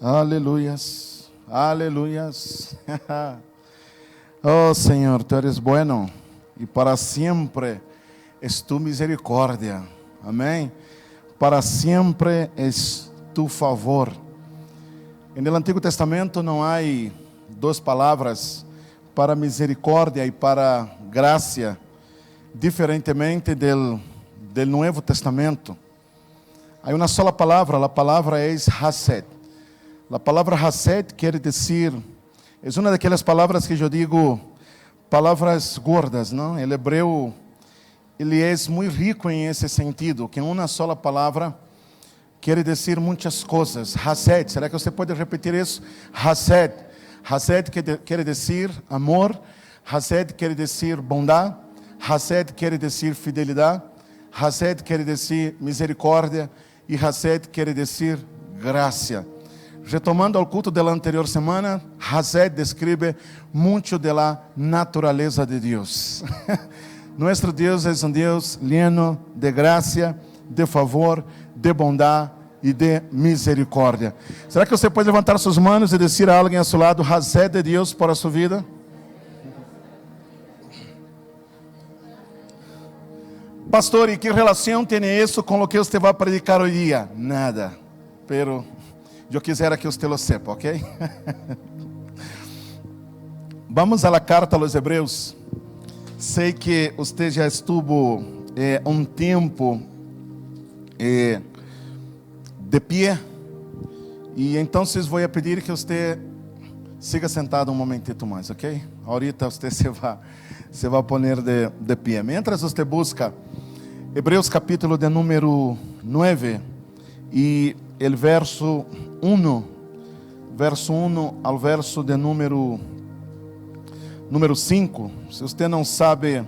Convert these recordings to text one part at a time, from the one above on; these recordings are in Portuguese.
Aleluias, aleluias. Oh Señor, tú eres bueno y para siempre es tu misericordia. Amén. Para siempre es tu favor. En el Antiguo Testamento não há duas palavras para misericórdia e para graça, diferentemente del Nuevo Testamento. Há uma sola palavra, a palavra é Hesed. A palavra Hesed quer dizer, é uma daquelas palavras que eu digo, palavras gordas, não? O hebreu, ele é muito rico em esse sentido, que uma sola palavra quer dizer muitas coisas. Hesed, será que você pode repetir isso? Hesed. Hesed quer dizer amor, Hesed quer dizer bondade, Hesed quer dizer fidelidade, Hesed quer dizer misericórdia e Hesed quer dizer graça. Retomando ao culto da anterior semana, Hesed descreve muito da natureza de Deus. Nosso Deus é Deus lleno de graça, de favor, de bondade e de misericórdia. Será que você pode levantar suas mãos e dizer a alguém ao seu lado, Hesed de Deus para a sua vida? Pastor, e que relação tem isso com o que você vai predicar hoje dia? Nada, pero eu quisera que você lo sepa, ok? Vamos à carta aos Hebreus. Sei que você já estuvo um tempo de pé, e então vou pedir que você siga sentado um momentito mais, ok? Ahorita você se vai poner de pé. Mientras você busca Hebreus capítulo de número 9 e o verso 1 ao verso de número 5. Se você não sabe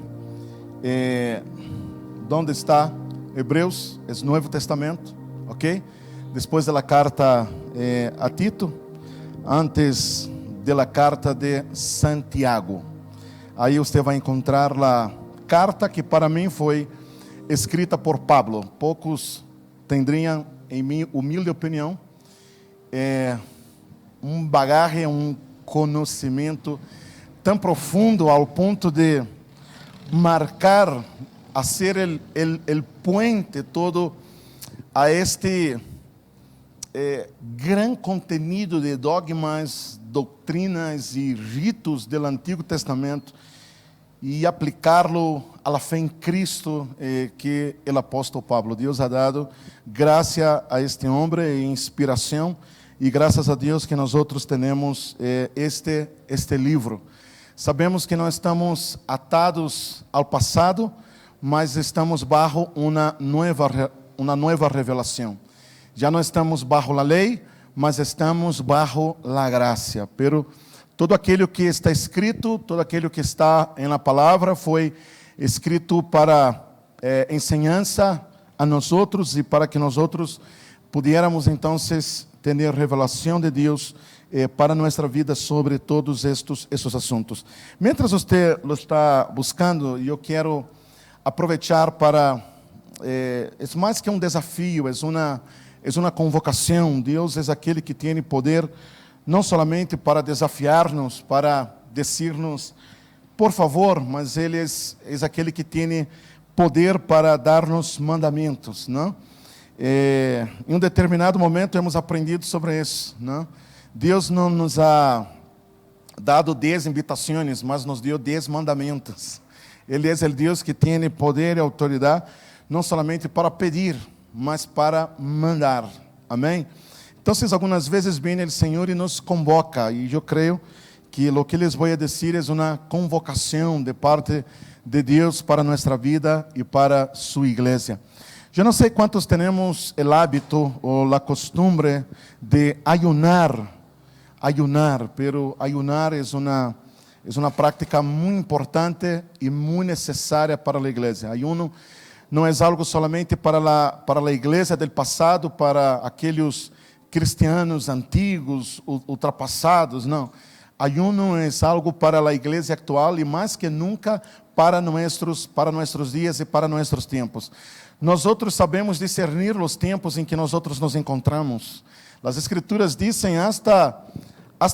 onde está Hebreus, é o Novo Testamento, ok? Depois da carta a Tito, antes da carta de Santiago. Aí você vai encontrar a carta que para mim foi escrita por Pablo. Poucos teriam, em minha humilde opinião, bagaje, conhecimento tão profundo ao ponto de marcar, a ser el puente todo a este gran contenido de dogmas, doutrinas e ritos do Antigo Testamento e aplicá-lo à la fé em Cristo que o apóstolo Pablo. Deus ha dado graça a este homem e inspiração, e graças a Deus que nós outros temos este livro. Sabemos que não estamos atados ao passado, mas estamos bajo uma nova revelação. Já não estamos bajo a lei, mas estamos bajo a graça. Pero todo aquilo que está escrito, todo aquilo que está em la palavra foi escrito para enseñanza a nós outros e para que nós outros pudiéramos então ter revelação de Deus para nossa vida sobre todos estes assuntos. Mientras você lo está buscando, eu quero aproveitar para é mais que um desafio, é uma convocação. Deus é aquele que tem poder não somente para desafiar-nos, para dizer-nos por favor, mas Ele é aquele que tem poder para dar-nos mandamentos, não? Em um determinado momento hemos aprendido sobre isso, não? Deus não nos ha dado 10 invitações, mas nos deu 10 mandamentos. Ele é o Deus que tem poder e autoridade, não somente para pedir, mas para mandar. Amém? Então, algumas vezes vem o Senhor e nos convoca, e eu creio que o que les vou dizer é uma convocação de parte de Deus para nossa vida e para sua igreja. Eu não sei quantos temos o hábito ou a costumbre de ayunar, pero ayunar é uma prática muito importante e muito necessária para a igreja. Ayuno não é algo solamente para a igreja do passado, para aqueles cristianos antigos, ultrapassados, não. Ayuno é algo para a igreja atual e mais que nunca para nossos dias e para nossos tempos. Nós outros sabemos discernir os tempos em que nós outros nos encontramos. Las escrituras dicen hasta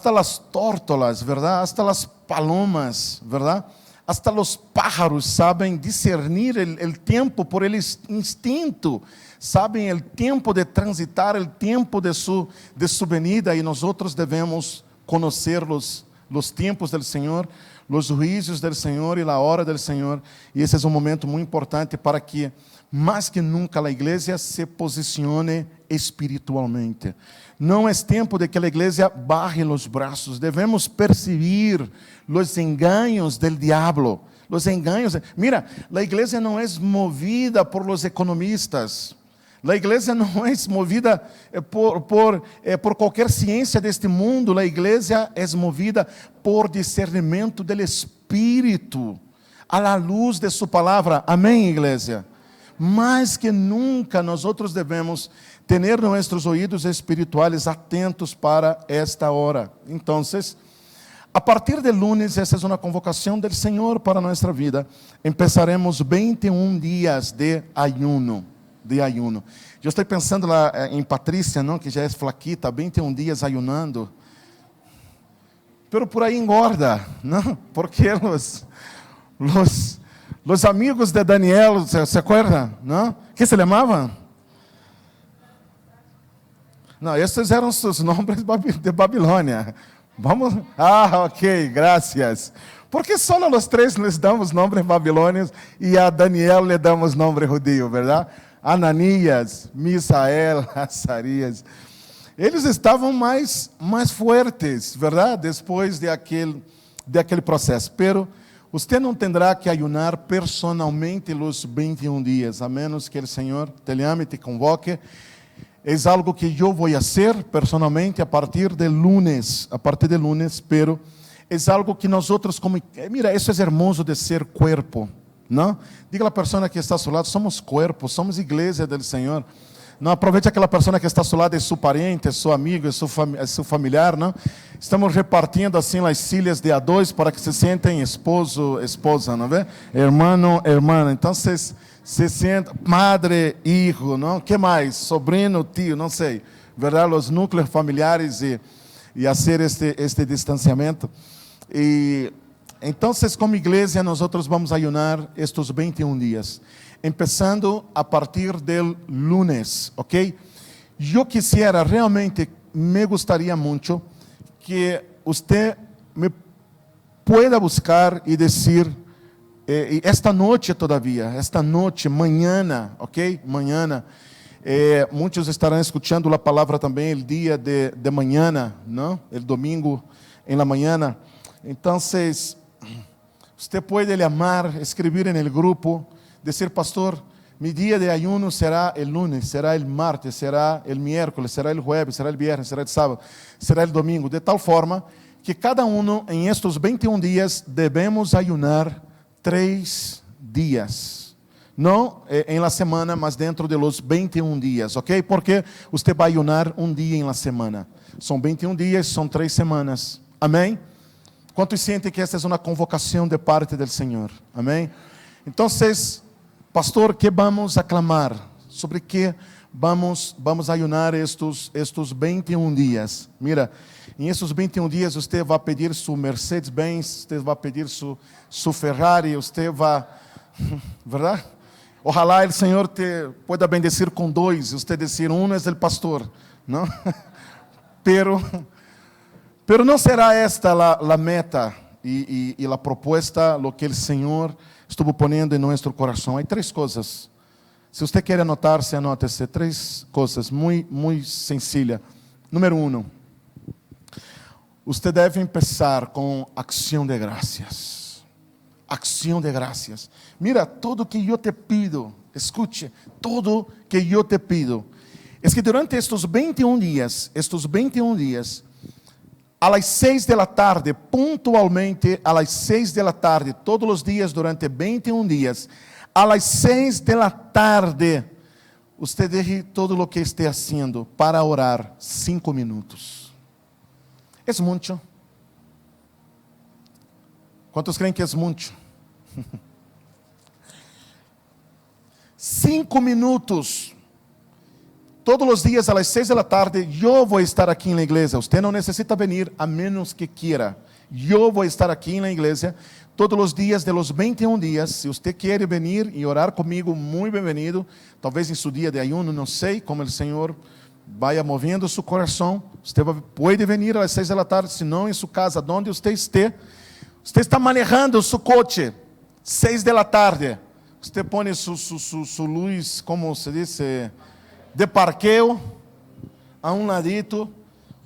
las tórtolas, ¿verdad? Hasta las palomas, ¿verdad? Hasta los pájaros saben discernir el tiempo por el instinto, saben el tiempo de transitar, el tiempo de su venida, y nosotros debemos conocer los tiempos del Señor, los juicios del Señor y la hora del Señor, y ese es un momento muy importante para que más que nunca la iglesia se posicione espiritualmente. Não é tempo de que a igreja baje os braços. Devemos perceber os engaños del diablo. Os engaños. Mira, a igreja não é movida por los economistas. A igreja não é movida por qualquer ciência deste mundo. A igreja é movida por discernimento del Espírito, a la luz de sua palavra. Amém, igreja? Mais que nunca, nós devemos ter nossos ouvidos espirituais atentos para esta hora. Então, a partir de lunes, essa é uma convocação do Senhor para nossa vida. Empezaremos 21 dias de ayuno. Eu estou pensando lá em Patrícia, não, que já é flaquita, 21 dias ayunando. Pero por aí engorda, não? Porque os amigos de Daniel, ¿se acuerda? ¿No? ¿Qué se llamaban? No, esses eram seus nomes de Babilônia. Vamos. Ah, ok, gracias. Porque só nós três les damos nomes babilônios e a Daniel le damos nome judío, verdade? Ananias, Misael, Azarias. Eles estavam mais fortes, verdade? Depois de aquele processo. Pero você não terá que ayunar personalmente os 21 dias, a menos que o Senhor te llame e te convoque. É algo que eu vou fazer personalmente a partir de lunes, pero é algo que nós como... Mira, isso é hermoso de ser cuerpo, não? Diga a pessoa que está ao seu lado, somos cuerpo, somos igreja do Senhor. Não aproveite aquela pessoa que está ao seu lado, é seu parente, é seu amigo, é seu familiar, não? Estamos repartindo assim as silhas de A2 para que se sentem esposo, esposa, não é? Hermano, hermana. Então, se senta, madre, hijo, não? Que mais? Sobrino, tio, não sei. Verdade? Os núcleos familiares e fazer este distanciamento. E então, como igreja, nós vamos ayunar estes 21 dias. Empezando a partir del lunes, ¿ok? Eu quisiera realmente, me gustaría mucho que usted me pueda buscar y decir, esta noche todavía, mañana, ¿ok? Mañana, muitos estarão escuchando a palavra também el día de mañana, ¿no? El domingo en la mañana. Entonces, usted puede llamar, escribir en el grupo, dizer, pastor, mi dia de ayuno será el lunes, será el martes, será el miércoles, será el jueves, será el viernes, será el sábado, será el domingo, de tal forma que cada uno en estos 21 días debemos ayunar 3 días. Não em la semana, mas dentro de los 21 dias, ok? Porque você vai ayunar um dia em la semana. São 21 dias, são 3 semanas. Amém? Quantos sentem que esta é uma convocação de parte do Senhor? Amém? Então, pastor, que vamos aclamar? Sobre que vamos ayunar estes 21 dias? Mira, em esses 21 dias, você vai pedir sua Mercedes-Benz, você vai pedir sua Ferrari, você vai... ¿Verdade? Ojalá o Senhor te pueda bendecir com 2, você dizer, um é do pastor, não? Pero não será esta a meta e a proposta, lo que o Senhor estuvo poniendo en nuestro corazón. Hay 3 cosas. Si usted quiere anotarse, anótese. 3 cosas muy sencillas. Número 1. Usted debe empezar con acción de gracias. Acción de gracias. Mira, todo que yo te pido, escuche, todo que yo te pido, es que durante estos 21 días, a las 6 da tarde, pontualmente a las 6 da tarde, todos os dias durante 21 dias, a las 6 da tarde, você deje todo o que esteja haciendo para orar 5 minutos. ¿Es mucho? ¿Cuántos creen que es mucho? 5 minutos. todos os dias às 6 da tarde, eu vou estar aqui na igreja. Você não necessita vir, a menos que queira. Eu vou estar aqui na igreja todos os dias de los 21 dias. Se você quer vir e orar comigo, muito bem-vindo. Talvez em seu dia de ayuno, não sei, como o Senhor vai movendo seu coração. Você pode vir às 6 da tarde, se não em sua casa, onde você esteja. Você está manejando seu coche, 6 da tarde. Você põe sua luz, como se diz, de parqueo, a um ladito.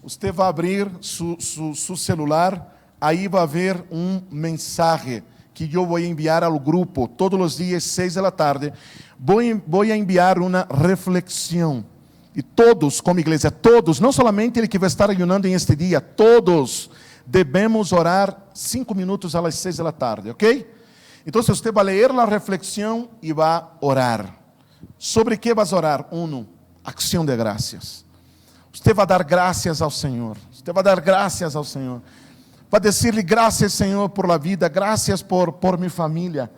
Você vai abrir seu celular. Aí vai haver mensagem que eu vou enviar ao grupo todos os dias, 6 da tarde. Vou enviar uma reflexão. E todos, como igreja, todos, não somente ele que vai estar ayunando em este dia, todos devemos orar 5 minutos às 6 da tarde, ok? Então, você vai ler a reflexão e vai orar. Sobre que vas orar? 1. Acção de graças. Você vai dar graças ao Senhor. Você vai dar graças ao Senhor. Vai dizer-lhe graças, Senhor, por la vida. Graças por minha família.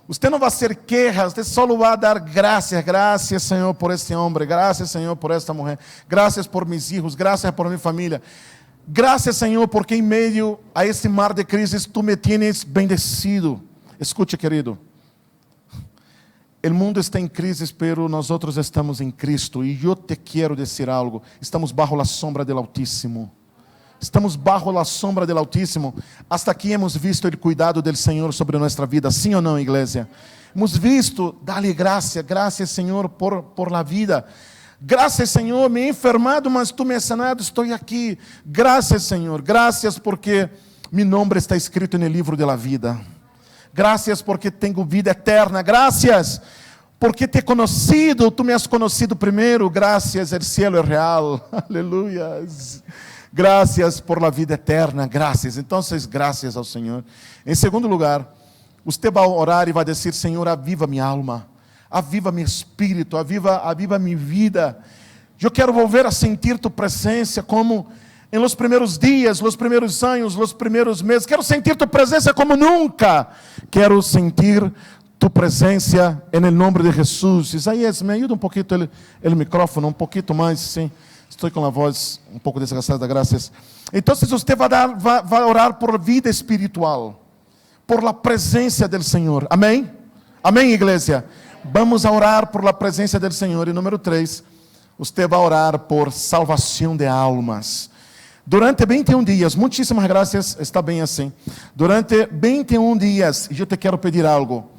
Você não vai ser quejas. Você só vai dar graças. Graças, Senhor, por este homem. Graças, Senhor, por esta mulher. Graças por meus filhos. Graças por minha família. Graças, Senhor, porque em meio a este mar de crises, Tu me tienes bendecido. Escute, querido. O mundo está em crise, pero nós outros estamos em Cristo. E eu te quero dizer algo. Estamos bajo a sombra do Altíssimo. Estamos bajo a sombra do Altíssimo. Hasta aqui hemos visto o cuidado do Senhor sobre nossa vida. Sim ou não, igreja? Hemos visto, dá-lhe graça. Graças, Senhor, por la vida. Graças, Senhor, me he enfermado, mas Tu me has sanado, estou aqui. Graças, Senhor. Graças porque meu nome está escrito no livro da vida. Graças porque tenho vida eterna. Graças porque te he conocido. Tu me has conocido primeiro. Graças, el cielo é real. Aleluia. Graças por la vida eterna. Graças. Então, graças ao Senhor. Em segundo lugar, você vai orar e vai dizer: Senhor, aviva minha alma. Aviva meu espírito. Aviva minha vida. Eu quero volver a sentir Tu presença como em los primeiros dias, los primeiros anos, los primeiros meses. Quero sentir Tu presença como nunca. Quero sentir Tu presença em nome de Jesus. Isaías, me ajuda um pouquinho o microfone, um pouquinho mais, sim. Estou com a voz um pouco desgastada, graças. Então, você vai orar por vida espiritual, por la presença do Senhor. Amém? Amém, igreja? Vamos a orar por la presença do Senhor. E número 3, você vai orar por salvação de almas. Durante 21 dias, muitíssimas graças, está bem assim. Durante 21 dias, eu te quero pedir algo,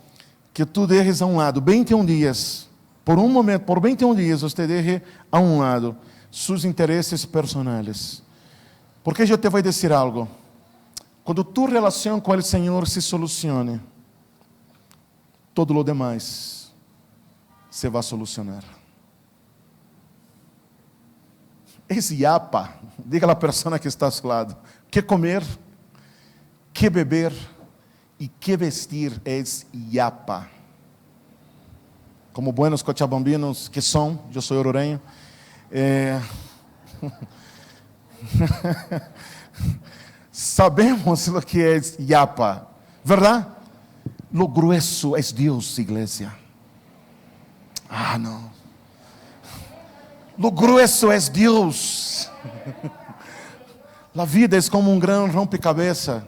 que tu deixes a um lado, 21 dias, por um momento, por 21 dias, você deixe a um lado seus interesses personais. Porque eu te vou dizer algo, quando tu relação com o Senhor se solucione, todo o demais se vai solucionar. Esse yapa, diga a pessoa que está ao seu lado, que comer, que beber e que vestir é yapa. Como buenos cochabambinos que são, eu sou ororenho, sabemos o que é yapa, verdade? Lo grueso é Deus, igreja. Ah, não. Lo grueso é Deus. A vida é como um grande rompecabezas.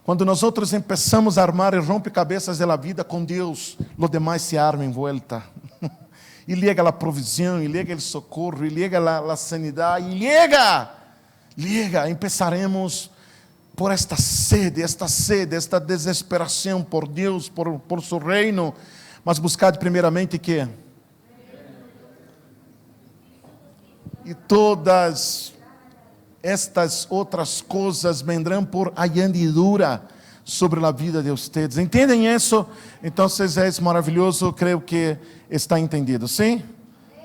Quando nós outros começamos a armar o rompecabezas da vida com Deus, lo demais se arma em volta. E llega a provisão, e llega o socorro, e llega a sanidade, e llega. Empezaremos por esta sede, esta desesperação por Deus, por seu reino. Mas buscad primeiramente que? E todas estas outras coisas vendrão por añadidura sobre a vida de vocês. ¿Entendem isso? Então, é maravilhoso, creio que está entendido, sim?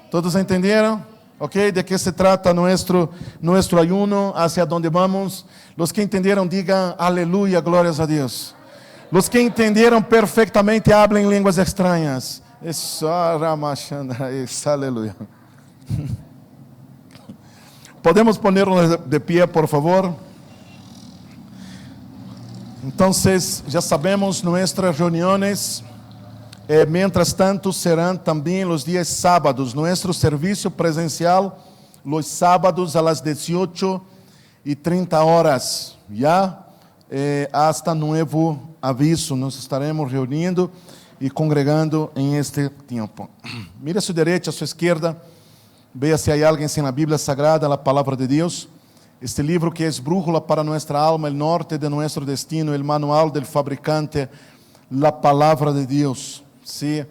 Todos entenderam? Ok? De que se trata nuestro ayuno, hacia donde vamos? Los que entenderam, digam aleluia, glórias a Deus. Los que entenderam perfeitamente, hablem línguas extrañas. Isso, aleluia. Podemos ponernos de pie, por favor? Então, já sabemos, nossas reuniões Mientras tanto, serão também os dias sábados. Nosso serviço presencial, los sábados a las 18:30. Já hasta novo aviso, nos estaremos reunindo e congregando em este tempo. Mire a sua direita, a sua esquerda. Veja se há alguém sem a Bíblia Sagrada, a Palavra de Deus. Este livro que é brújula para nossa alma, o norte de nosso destino, o manual del fabricante, a Palavra de Deus. Se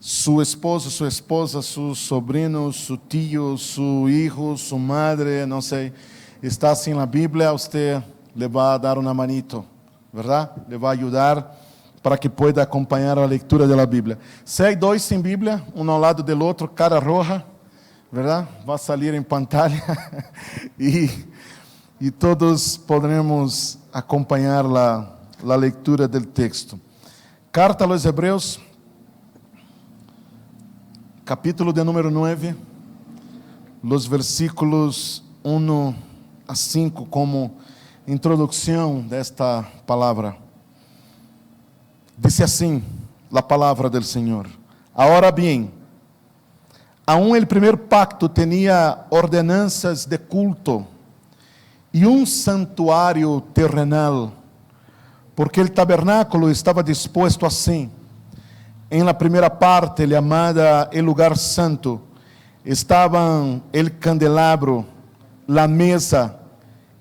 seu esposo, sua esposa, seu sobrinho, seu tio, seu filho, sua madre, não sei, está sem a Bíblia, você le vai dar uma manito, verdade? Le vai ajudar para que pueda acompanhar a leitura da Bíblia. Se há dois sem Bíblia, um ao lado do outro, cara roja, verdade? Vai sair em pantalla e todos poderemos acompanhar a leitura do texto. Carta aos Hebreus, capítulo de número 9, os versículos 1 a 5, como introdução desta palavra. Diz assim a palavra do Senhor: Ahora bien, aún el primer pacto tenía ordenanzas de culto y un santuario terrenal, porque el tabernáculo estaba dispuesto así. En la primera parte, llamada el lugar santo, estaban el candelabro, la mesa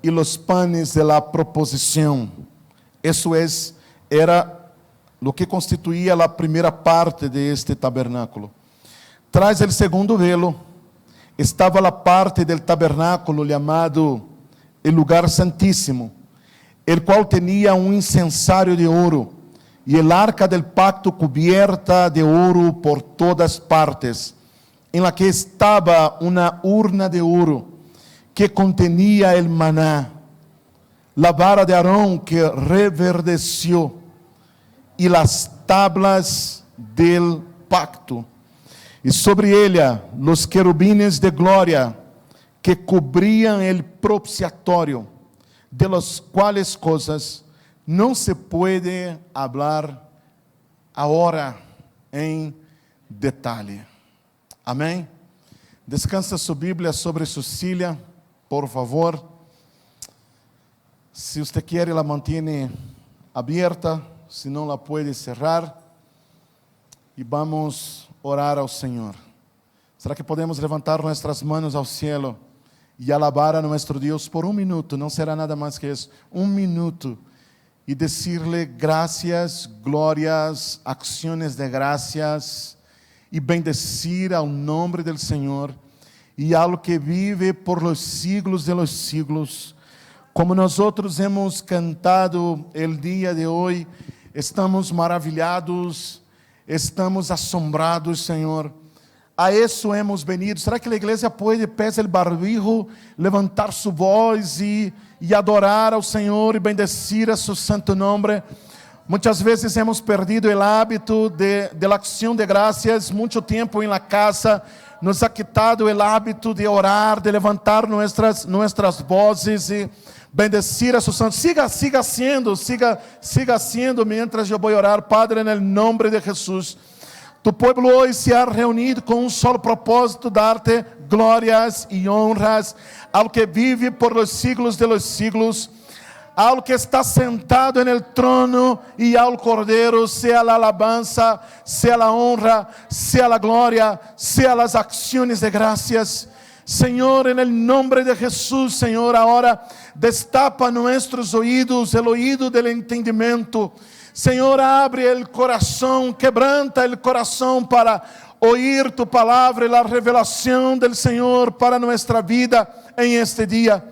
y los panes de la proposición. Eso era lo que constituía la primera parte de este tabernáculo. Tras el segundo velo, estava la parte del tabernáculo llamado el lugar santísimo, el cual tenía un incensario de oro, y el arca del pacto cubierta de oro por todas partes, en la que estaba una urna de oro que contenía el maná, la vara de Aarón que reverdeció, y las tablas del pacto, y sobre ella los querubines de gloria que cubrían el propiciatorio, de las cuales cosas não se pode falar agora em detalhe. Amém? Descansa sua Bíblia sobre sua silla, por favor. Se você quer, la mantiene aberta, se não, la pode cerrar. E vamos orar ao Senhor. Será que podemos levantar nossas mãos ao cielo e alabar a nosso Deus por um minuto? Não será nada mais que isso. Um minuto. E dizer-lhe graças, glórias, acciones de graças, e bendecir ao nome do Senhor, e algo que vive por los siglos de los siglos. Como nós hemos cantado el dia de hoje, estamos maravilhados, estamos assombrados, Senhor. A isso hemos venido. Será que a igreja pode, pese el barbijo, levantar sua voz e adorar ao Senhor e bendecir a seu santo nome? Muitas vezes hemos perdido o hábito de la acción de gracias. Muito tempo em la casa nos ha quitado o hábito de orar, de levantar nuestras vozes e bendecir a seu santo. Siga haciendo mientras eu vou orar. Padre, en el nombre de Jesús, tu pueblo hoje se ha reunido com um solo propósito: dar-te glórias e honras ao que vive por los siglos de los siglos, ao que está sentado en el trono e ao Cordeiro, sea la alabanza, sea la honra, sea la gloria, sea las acciones de gracias. Senhor, en el nombre de Jesús, Senhor, ahora destapa nuestros oídos, el oído del entendimiento. Senhor, abre el coração, quebranta el coração para oír tu palavra e a revelação del Senhor para nuestra vida em este dia.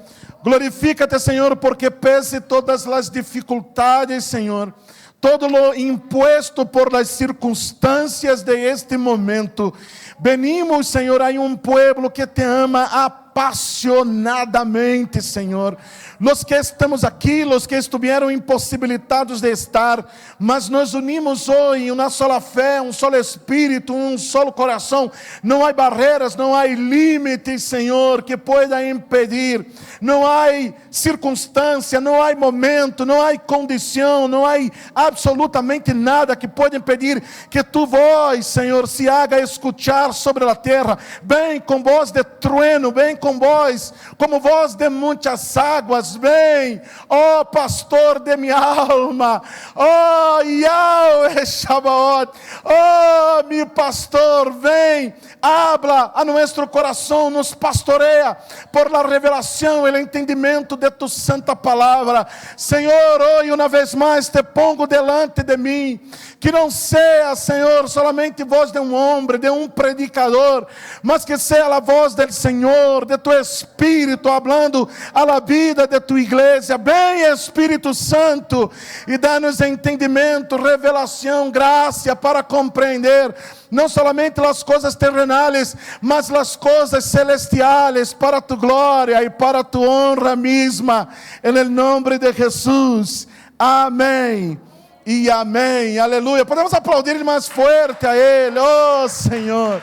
Glorifícate, Senhor, porque pese todas as dificuldades, Senhor, todo lo impuesto por las circunstâncias de este momento, venimos, Senhor, a um pueblo que te ama apasionadamente, Senhor. Los que estamos aqui, los que estuvieron impossibilitados de estar, mas nos unimos hoje em uma sola fé, um solo espírito, um solo coração. Não há barreiras, não há limites, Senhor, que pueda impedir. Não há circunstância, não há momento, não há condição, não há absolutamente nada que pueda impedir que tu voz, Senhor, se haga escuchar sobre a terra. Vem com voz de trueno, vem com voz, como voz de muitas águas. Vem, ó pastor de minha alma, ó Yahweh Shabaoth, oh meu pastor, vem, habla a nosso coração, nos pastoreia por la revelação e o entendimento de tu santa palavra. Senhor, hoje uma vez mais te pongo delante de mim, que não seja, Senhor, solamente voz de um homem, de um predicador, mas que seja a voz do Senhor, de tu Espírito, hablando a la vida de tu igreja. Vem, Espírito Santo, e dá-nos entendimento, revelação, graça para compreender não somente as coisas terrenais, mas as coisas celestiais, para tu glória e para tu honra mesma, em nome de Jesus. Amém e amém, aleluia. Podemos aplaudir mais forte a Ele, oh Senhor,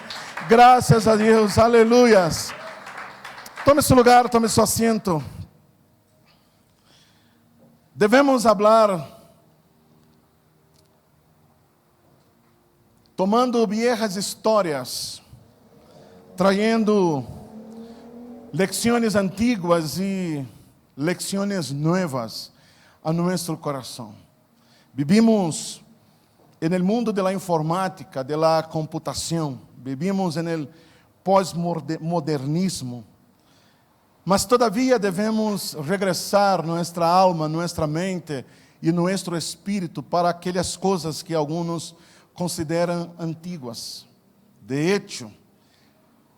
graças a Deus, aleluias. Tome seu lugar, tome seu assento. Devemos falar, tomando viejas histórias, trayendo lecciones antiguas e lecciones nuevas a nosso coração. Vivimos no mundo da informática, da computação, vivimos no pós-modernismo, mas todavia devemos regressar nossa alma, nossa mente e nosso espírito para aquelas coisas que alguns consideram antiguas. De hecho,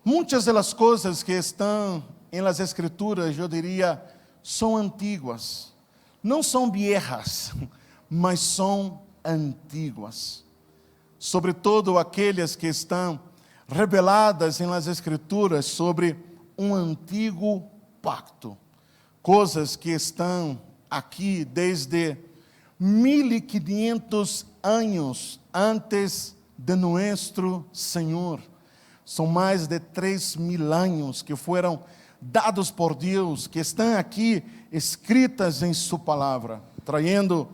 muitas das coisas que estão em las escrituras, eu diria, são antiguas. Não são viejas, mas são antiguas. Sobretudo aquelas que estão reveladas em las escrituras sobre um antigo pacto. Coisas que estão aqui desde 1500 anos antes de nosso Senhor. São mais de 3.000 anos que foram dados por Deus, que estão aqui escritas em sua palavra, trayendo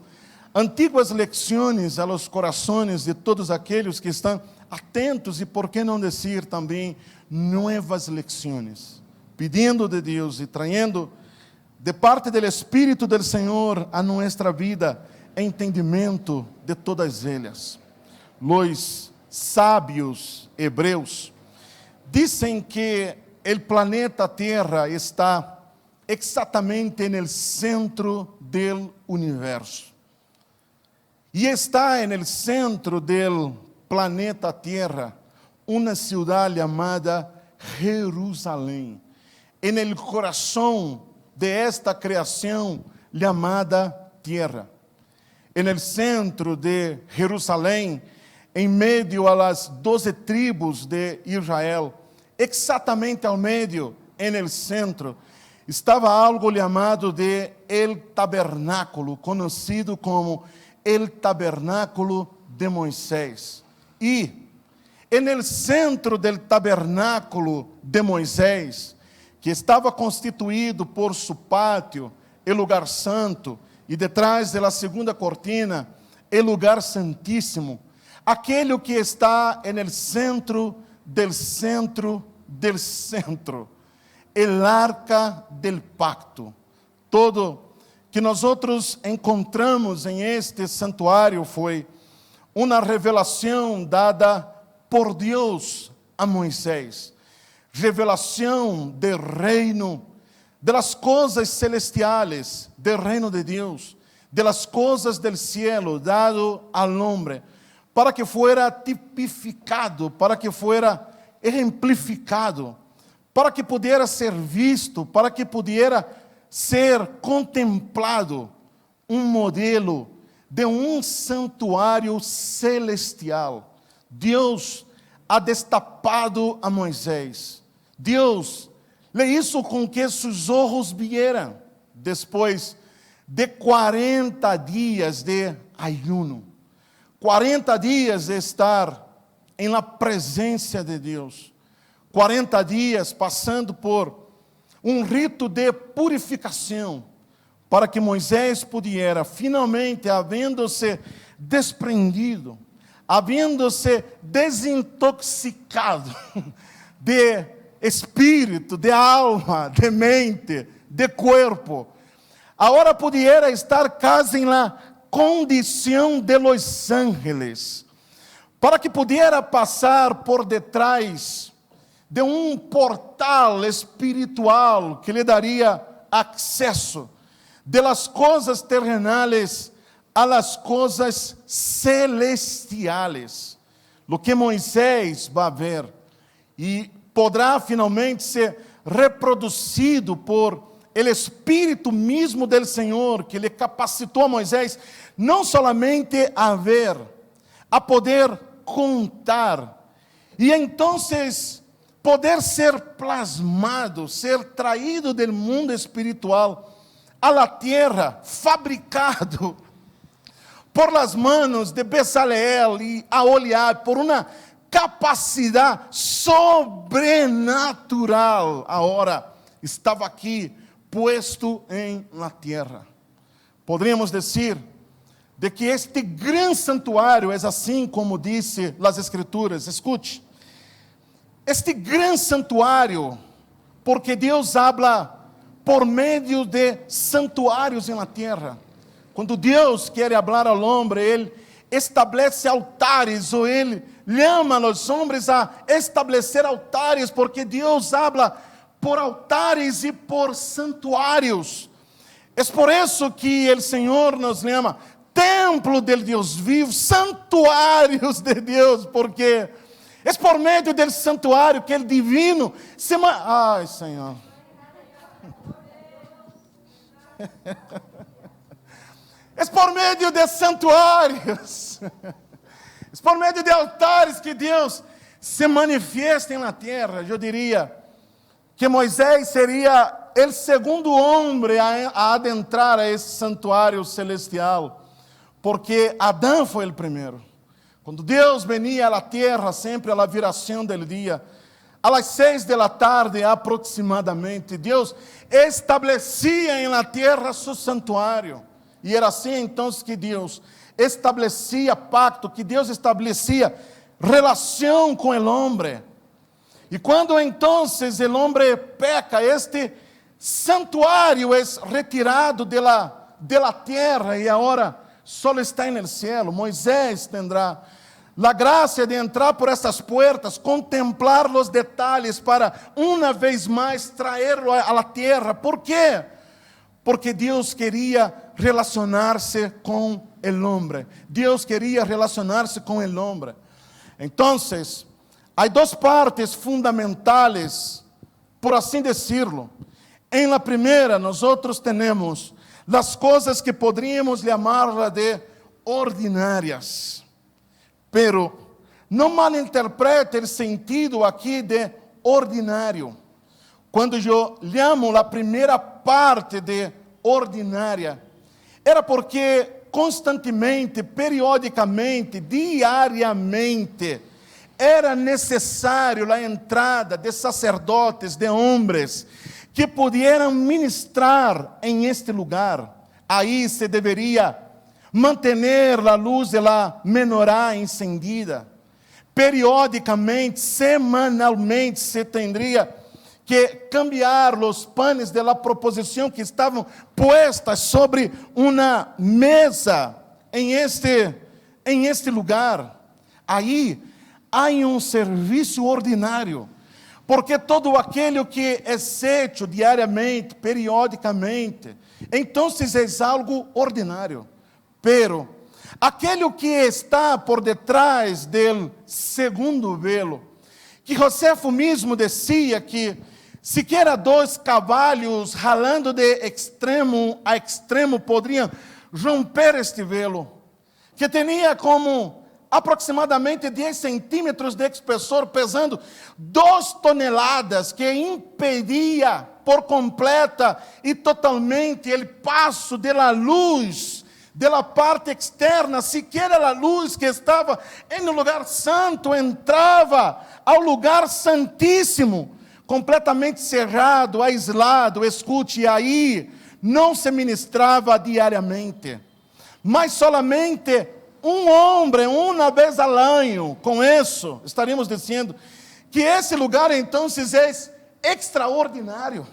antigas lecções a los corações de todos aqueles que estão atentos e, por que não dizer também, novas lecções, pedindo de Deus e trayendo de parte do Espírito do Senhor a nossa vida entendimento de todas elas. Os sábios hebreus dizem que o planeta Terra está exatamente no centro do universo. E está no centro do planeta Terra uma cidade chamada Jerusalém, no coração de esta criação chamada Terra. No centro de Jerusalém, em meio a las 12 tribos de Israel, exatamente ao meio, no centro, estava algo chamado de el tabernáculo, conhecido como el tabernáculo de Moisés. E no centro del tabernáculo de Moisés, que estava constituído por su pátio, el lugar santo, e detrás da segunda cortina, o lugar santíssimo, aquele que está no centro del centro del centro, el arca del pacto. Todo que nós encontramos em este santuário foi uma revelação dada por Deus a Moisés, revelação do reino, das coisas celestiais, do reino de Deus, das coisas del cielo, dado ao homem, para que fuera tipificado, para que fuera exemplificado, para que pudiera ser visto, para que pudiera ser contemplado um modelo de um santuário celestial. Deus ha destapado a Moisés. Deus le hizo com que seus olhos vieram depois de 40 dias de ayuno. 40 dias de estar em la presença de Deus. 40 dias passando por um rito de purificação, para que Moisés pudiera, finalmente, havendo-se desprendido, havendo-se desintoxicado de espírito, de alma, de mente, de corpo, agora pudiera estar quase na condição de los ángeles, para que pudiera passar por detrás de um portal espiritual que lhe daria acesso de las coisas terrenales a las coisas celestiales. Lo que Moisés vai ver e poderá finalmente ser reproduzido por el Espírito mesmo del Senhor, que lhe capacitou a Moisés, não solamente a ver, a poder contar, e então poder ser plasmado, ser traído do mundo espiritual a la tierra, fabricado por las manos de Bezaleel e Aholiab, por uma capacidade sobrenatural, agora estava aqui, puesto em la tierra. Poderíamos dizer de que este grande santuário é assim como disse as Escrituras. Escute, este grande santuário, porque Deus habla por meio de santuários na terra. Quando Deus quer falar ao homem, Ele estabelece altares, ou Ele chama os homens a estabelecer altares, porque Deus habla por altares e por santuários. É por isso que o Senhor nos chama templo del Deus vivo, santuários de Deus, porque é por meio do santuário que o divino se... Ai, Senhor. É por meio de santuários, é por meio de altares que Deus se manifesta na terra. Eu diria que Moisés seria o segundo homem a adentrar a esse santuário celestial, porque Adão foi o primeiro. Quando Deus venia à terra, sempre à viração do dia, às 6 da tarde aproximadamente, Deus estabelecia em la terra seu santuário. E era assim então que Deus estabelecia pacto, que Deus estabelecia relação com o homem. E quando então o homem peca, este santuário é retirado de la terra e agora só está no céu. Moisés tendrá a graça de entrar por essas portas, contemplar os detalhes para uma vez mais traê-lo à la terra. ¿Por quê? Porque Deus queria relacionar-se com o homem. Deus queria relacionar-se com o homem. Então, há duas partes fundamentales, por assim decirlo. Em la primeira, nós temos as coisas que poderíamos chamar de ordinárias. Pero não malinterprete o sentido aqui de ordinário. Quando eu chamo a primeira parte de ordinária, era porque constantemente, periodicamente, diariamente, era necessário a entrada de sacerdotes, de homens, que pudieran ministrar em este lugar. Aí se deveria manter a luz de la menorá encendida. Periodicamente, semanalmente, se tendria que cambiar os panes de la proposição que estavam puestas sobre uma mesa em este lugar. Aí há um serviço ordinário, porque todo aquele que é feito diariamente, periodicamente, então é algo ordinário. Pero aquele que está por detrás do segundo velo, que Josefo mesmo dizia que sequer 2 cavalos ralando de extremo a extremo poderiam romper este velo, que tinha como aproximadamente 10 centímetros de espessor, pesando 2 toneladas, que impedia por completa e totalmente o passo da luz de la parte externa, siquiera a luz que estava no lugar santo entrava ao lugar santíssimo, completamente cerrado, aislado. Escute, aí não se ministrava diariamente, mas solamente um homem, uma vez ao ano. Com isso, estaríamos dizendo que esse lugar, então, é extraordinário.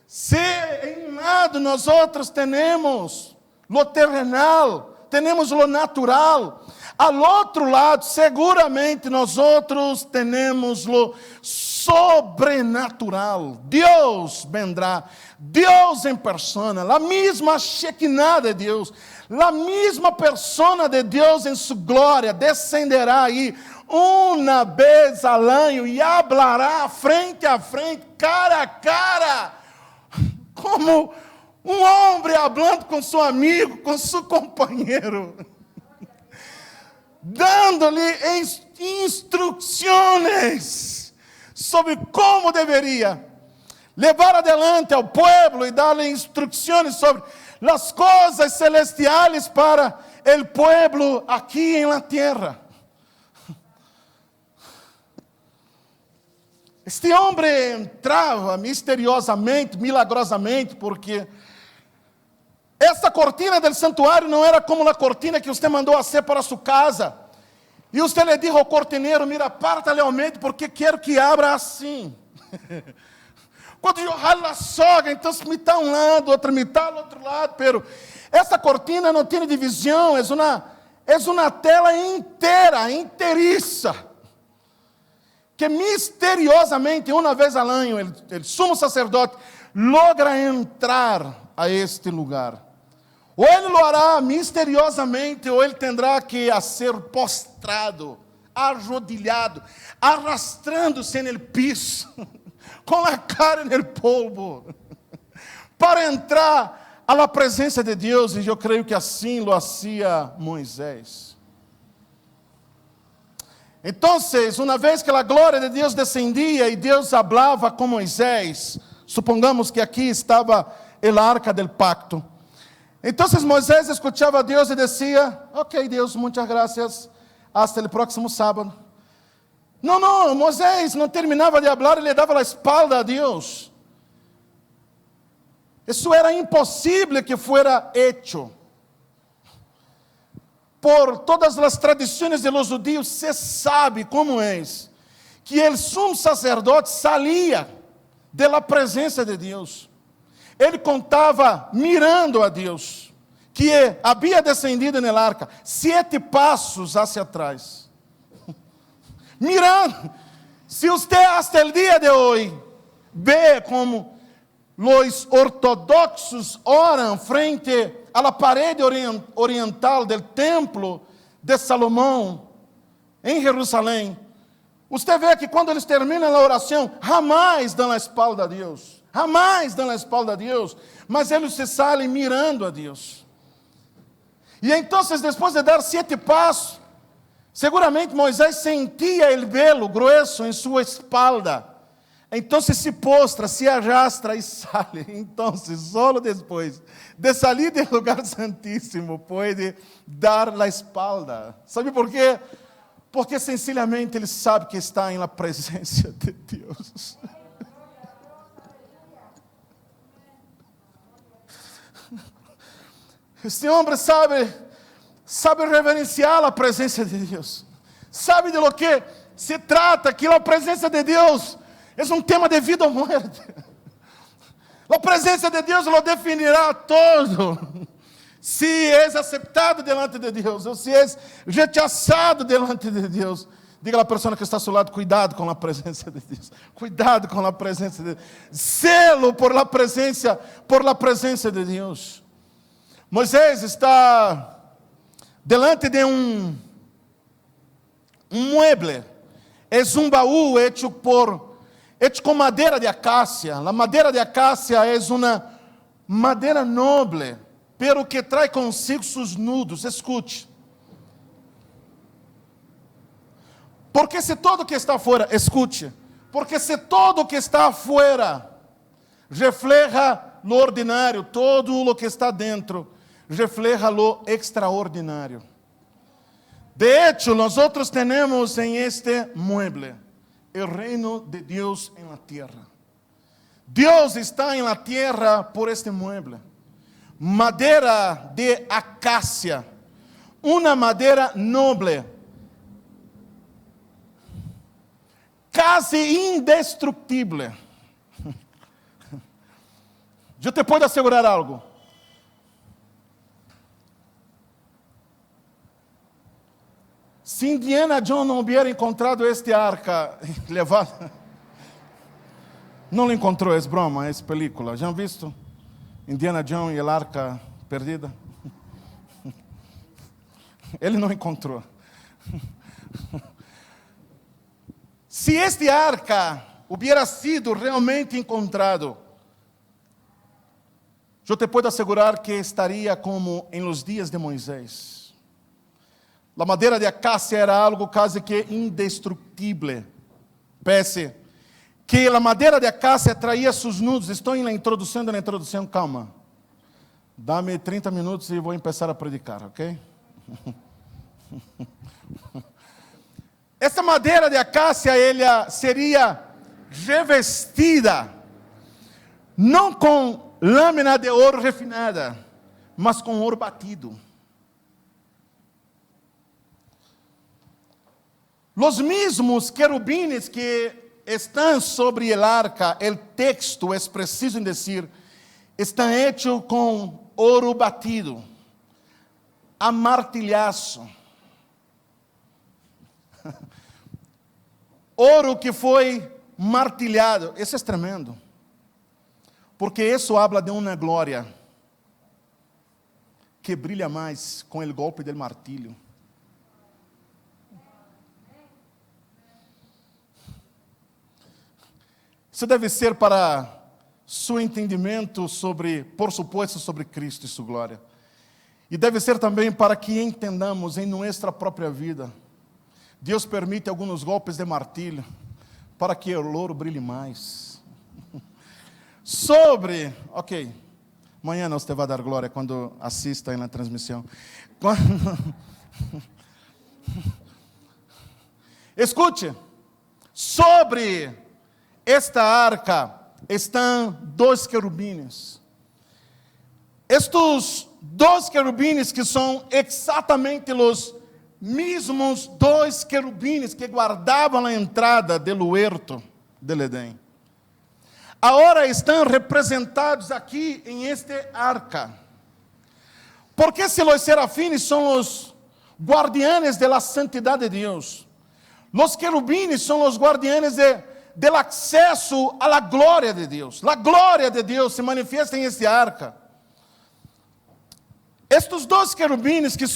Se em um lado nós outros temos lo terrenal, temos lo natural, ao outro lado, seguramente nós outros temos lo sobrenatural. Deus vendrá, Deus em persona, a mesma Shekinah de Deus, a mesma persona de Deus em sua glória, descenderá aí uma vez ao ano e hablará frente a frente, cara a cara, como um homem falando com seu amigo, com seu companheiro, dando-lhe instruções sobre como deveria levar adelante ao povo e dar-lhe instruções sobre as coisas celestiais para o povo aqui em la terra. Este homem entrava misteriosamente, milagrosamente, porque essa cortina do santuário não era como a cortina que você mandou fazer para sua casa. E você lhe disse ao cortineiro: mira, aparta realmente, porque quero que abra assim. Quando eu ralo a soga, então metade um lado, outra metade do outro lado. Pero essa cortina não tem divisão, é uma tela inteira, inteiriça, que misteriosamente, uma vez ao ano, o sumo sacerdote logra entrar a este lugar. Ou ele lo hará misteriosamente, ou ele terá que ser postrado, arrodilhado, arrastrando-se no piso, com a cara no polvo, para entrar à presença de Deus. E eu creio que assim lo hacía Moisés. Então, uma vez que a glória de Deus descendia e Deus falava com Moisés, supongamos que aqui estava a arca del pacto. Então Moisés escutava a Deus e dizia: ok, Deus, muitas graças, hasta o próximo sábado. Não, Moisés não terminava de falar e lhe dava a espalda a Deus. Isso era impossível que fuera hecho. Por todas as tradições de los judíos, se sabe como é que o sumo sacerdote saía da presença de Deus. Ele contava mirando a Deus, que havia descendido na arca 7 passos hacia atrás. Mirando. Se você hasta el dia de hoje vê como os ortodoxos oram frente a la parede oriental do templo de Salomão, em Jerusalém, você vê que quando eles terminam a oração, jamais dão a espalda a Deus. Jamais dão a espalda a Deus, mas eles se saem mirando a Deus. E então, depois de dar 7 passos, seguramente Moisés sentia o velo grueso em sua espalda. Então se postra, se arrastra e sai. Então, só depois de sair do lugar santíssimo, pode dar a espalda. Sabe por quê? Porque sencillamente ele sabe que está em la presença de Deus. Este homem sabe reverenciar a presença de Deus. Sabe de lo que se trata, que a presença de Deus é um tema de vida ou morte. A presença de Deus lo definirá todo. Se é aceitado delante de Deus, ou se é rechazado delante de Deus. Diga à pessoa que está ao seu lado: cuidado com a presença de Deus. Cuidado com a presença de Deus. Zelo por la presença de Deus. Moisés está delante de um mueble. É baú hecho com madeira de acácia. A madeira de acácia é uma madeira nobre, pero que traz consigo seus nudos. Escute. Porque se todo que está fora, escute. Porque se todo que está fora refleja lo ordinário, todo o que está dentro refleja lo extraordinario. De hecho, nosotros tenemos en este mueble el reino de Dios en la tierra. Dios está en la tierra por este mueble. Madera de acacia, una madera noble, casi indestructible. Yo te puedo asegurar algo. Se Indiana Jones não hubiera encontrado este arca levado, não lo encontrou, é broma, é película. Já visto? Indiana Jones e a arca perdida? Ele não encontrou. Se este arca hubiera sido realmente encontrado, eu te puedo asegurar que estaria como em los dias de Moisés. A madeira de acácia era algo quase que indestrutível. Pese que a madeira de acácia traía seus nudos. Estou na introdução, calma. Dá-me 30 minutos e vou começar a predicar, ok? Essa madeira de acácia, ela seria revestida, não com lâmina de ouro refinada, mas com ouro batido. Los mismos querubines que estão sobre el arca, el texto é preciso em dizer, estão hechos com ouro batido, a martilhaço. Ouro que foi martilhado. Isso é tremendo. Porque isso habla de uma glória que brilha mais com o golpe del martilho. Isso deve ser para seu entendimento sobre, por supuesto, sobre Cristo e sua glória. E deve ser também para que entendamos em nossa própria vida. Deus permite alguns golpes de martilho para que o ouro brilhe mais. Ok, amanhã nós te vai dar glória quando assista na transmissão. Escute, sobre esta arca estão 2 querubines. Estes 2 querubines que são exatamente os mesmos 2 querubines que guardavam a entrada do huerto del Edém. Agora estão representados aqui em este arca. Porque se os serafines são os guardianes de la santidad de Deus, os querubines são os guardianes del acceso a la glória de Deus. La glória de Deus se manifiesta em este arca. Estes 2 querubines que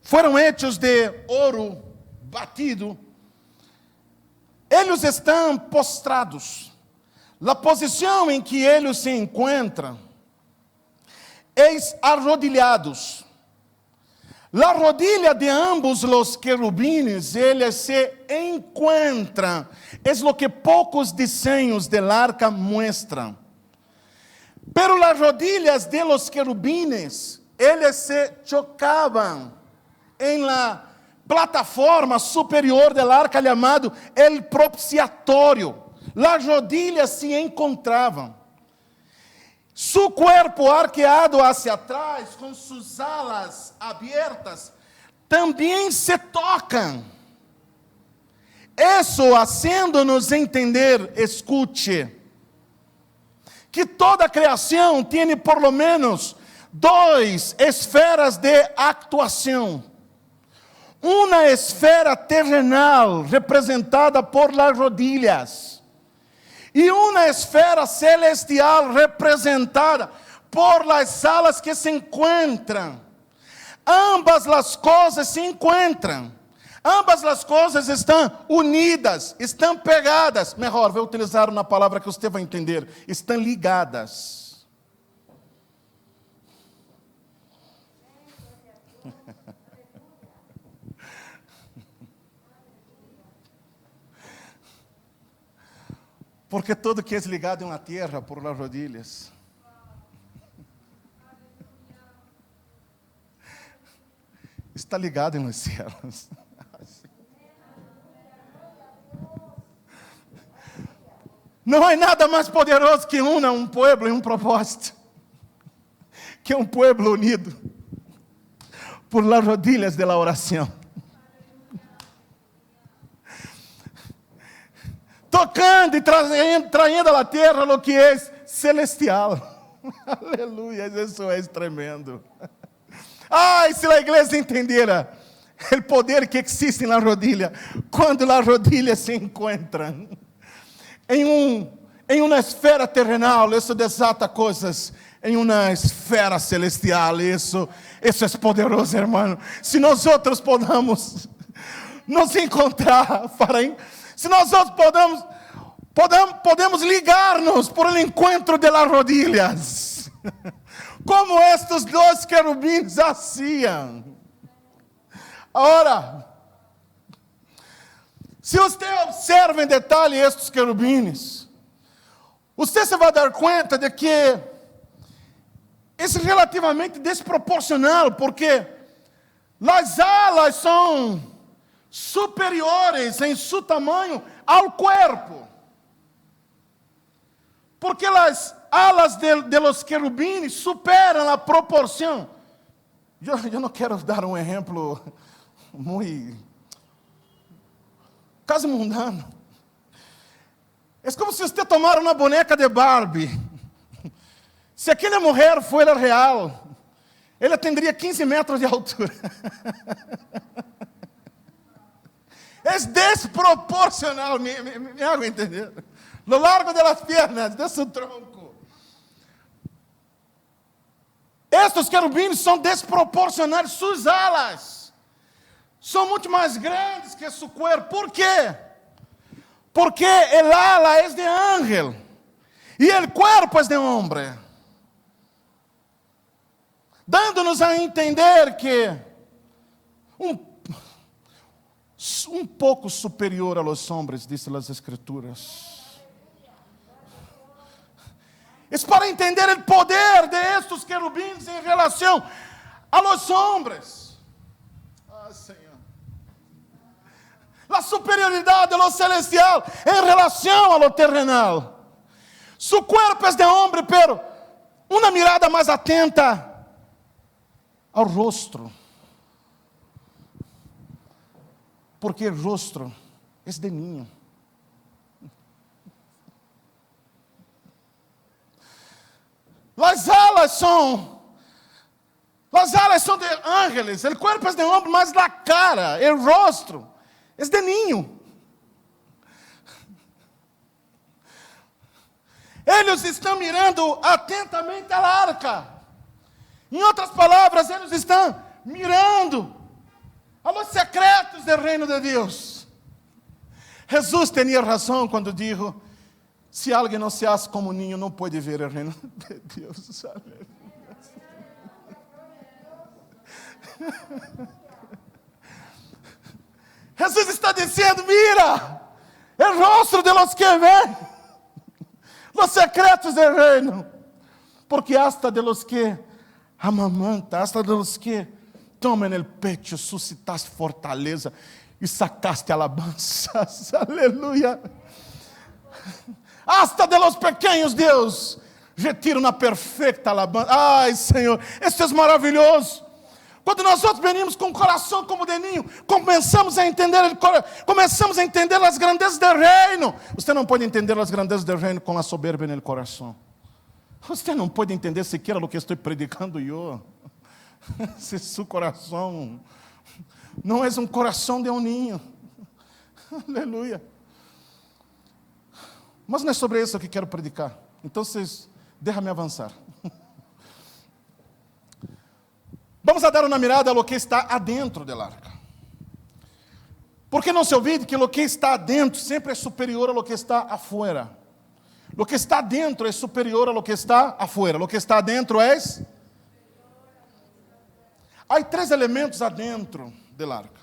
foram hechos de ouro batido, eles estão postrados. A posição em que eles se encontram é arrodillados. La rodilla de ambos los querubines, eles se encontram. É o que poucos desenhos del arca muestran. Pero las rodillas de los querubines, eles se chocavam em la plataforma superior del arca chamado el propiciatorio. Las rodillas se encontravam. Su cuerpo arqueado hacia atrás, com suas alas abertas, também se tocam. Isso haciendo-nos entender, escute, que toda a criação tem por lo menos 2 esferas de actuação. Uma esfera terrenal, representada por las rodillas, e uma esfera celestial representada por las alas que se encontram. Ambas as coisas se encontram. Ambas as coisas estão unidas, estão pegadas. Melhor, vou utilizar uma palavra que você vai entender. Estão ligadas. Porque todo que é ligado na terra por las rodillas. está ligado nos céus. Não há nada mais poderoso que una um pueblo em um propósito, que um pueblo unido por las rodillas de la oración. Tocando e trayendo a la tierra lo que é celestial. Aleluia, isso é tremendo. Ai, se a igreja entendiera o poder que existe na rodilha, quando as rodilhas se encontram em uma esfera terrenal, isso desata coisas em uma esfera celestial. Isso é poderoso, irmão. Se nós outros podamos nos encontrar, se nós outros podemos ligar-nos por el encontro de las rodillas, como estes dois querubins hacían. Agora, se você observa em detalhe estes querubins, você se vai dar conta de que é relativamente desproporcional, porque as alas são superiores em seu tamanho ao corpo. Porque as alas de los querubines superam a proporção. Eu não quero dar um exemplo muito quase mundano. É como se você tomara uma boneca de Barbie. Se aquela mulher fosse real, ela teria 15 metros de altura. É desproporcional, me hago entender. No largo das pernas, de seu tronco. Estes querubins são desproporcionais, suas alas são muito mais grandes que seu corpo. Por quê? Porque el ala é de ángel e o corpo é de homem, dando-nos a entender que um pouco superior a los hombres, dizem as Escrituras. É para entender o poder de estes querubins em relação a los hombres. Ah, Senhor. A superioridade de lo celestial em relação a lo terrenal. Su cuerpo es de homem, pero uma mirada mais atenta ao rostro. Porque o rostro é de niño. As alas são de ángeles, o corpo é de homem, mas a cara, o rosto, é de niño. Eles estão mirando atentamente a arca. Em outras palavras, eles estão mirando a los secretos do reino de Deus. Jesus tinha razão quando disse: se alguém não se hace como niño, não pode ver o reino de Deus. Jesus está dizendo: mira, o rosto de los que ven los secretos do reino, porque hasta de los que amamanta, hasta de los que tomam el pecho, suscitaste fortaleza e sacaste alabanzas. Aleluia. Hasta de los pequeños, Deus retira uma perfeita alabanza. Ai, Senhor, isso é maravilhoso. Quando nós outros venimos com o coração como de ninho, começamos a entender as grandezas do reino. Você não pode entender as grandezas do reino com a soberba no coração. Você não pode entender sequer o que estou predicando eu. Se seu coração não é um coração de um ninho. Aleluia. Mas não é sobre isso que quero predicar. Então, deixa-me avançar. Vamos a dar uma mirada ao que está adentro da arca. Porque não se olvide que o que está adentro sempre é superior ao que está afuera. O que está dentro é superior ao que está afuera. O que está adentro é... Há 3 elementos adentro da arca.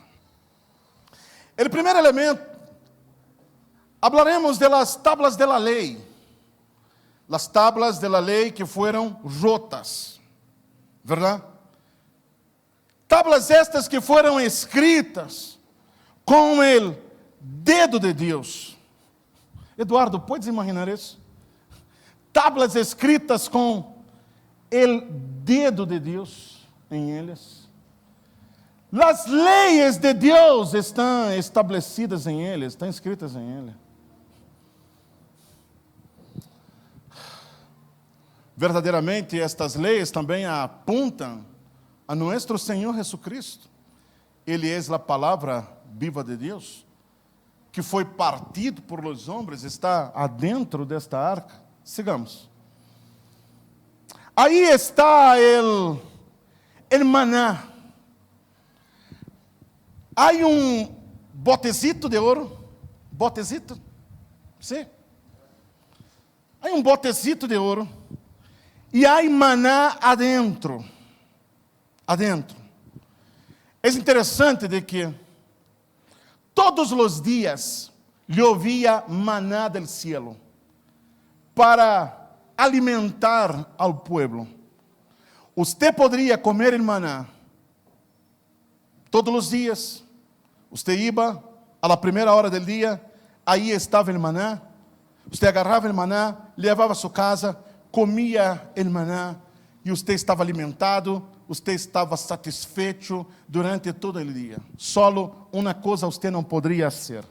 O primeiro elemento, hablaremos de las tablas de la ley. Las tablas de la ley que foram rotas. ¿Verdad? Tablas estas que foram escritas com o dedo de Deus. Eduardo, podes imaginar isso? Tablas escritas com o dedo de Deus em eles. As leis de Deus estão estabelecidas em eles, estão escritas em ele. Verdadeiramente, estas leis também apontam a nosso Senhor Jesucristo. Ele é a palavra viva de Deus, que foi partido por los homens, está adentro desta arca. Sigamos. Aí está el maná. Há botecito de ouro. Botecito? Sim. Há botecito de ouro. E há maná adentro. Adentro. É interessante de que todos os dias llovia maná del cielo para alimentar ao pueblo. Usted poderia comer el maná todos os dias. Usted iba a la primeira hora del dia, aí estava el maná. Usted agarrava el maná, levava a sua casa, comia el maná, e usted estava alimentado, usted estava satisfeito durante todo o dia. Solo uma coisa usted não poderia fazer: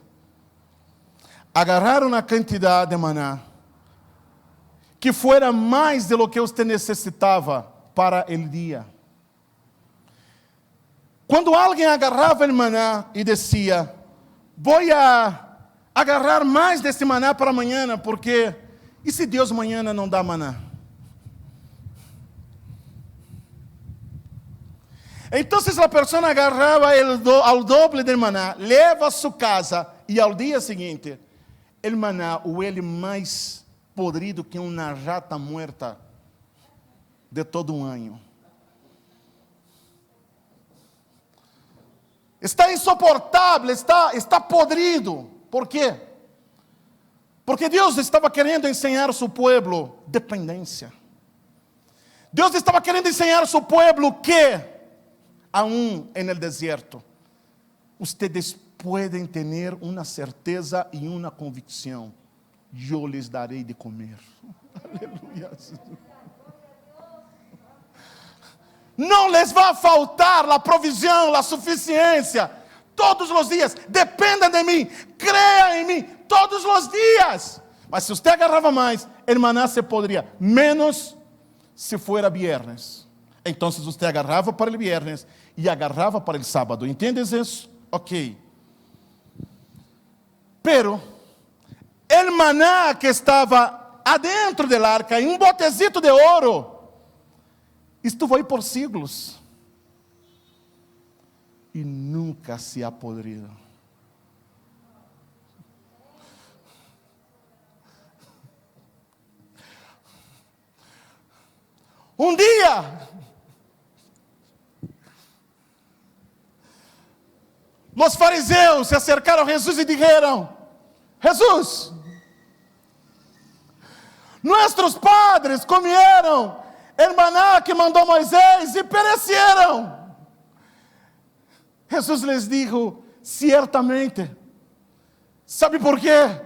agarrar uma quantidade de maná que fuera mais de lo que usted necessitava para o dia. Quando alguém agarrava o maná e dizia: vou agarrar mais desse maná para amanhã, porque e se Deus amanhã não dá maná? Então, a pessoa agarrava ao doble do maná, leva a sua casa, e ao dia seguinte, o maná, mais podrido que uma rata muerta de todo ano. Está insuportável, está podrido. Por quê? Porque Deus estava querendo ensinar ao seu povo dependência. Deus estava querendo ensinar ao seu povo que, aún en el desierto, ustedes pueden ter uma certeza e uma convicção: eu les darei de comer. Aleluia. Não les vai faltar a provisão, a suficiência, todos os dias. Dependa de mim, creia em mim, todos os dias. Mas se você agarrava mais, el maná se poderia, menos se fuera viernes. Então você agarrava para o viernes e agarrava para o sábado. Entendes isso? Ok. Pero el maná que estava adentro del arca, em botecito de ouro, estuvo aí por siglos e nunca se ha podrido. Um dia, os fariseus se acercaram a Jesus e disseram: Jesus, nossos padres comieron el maná que mandou Moisés e pereceram. Jesus les dijo: ciertamente. ¿Sabe por quê?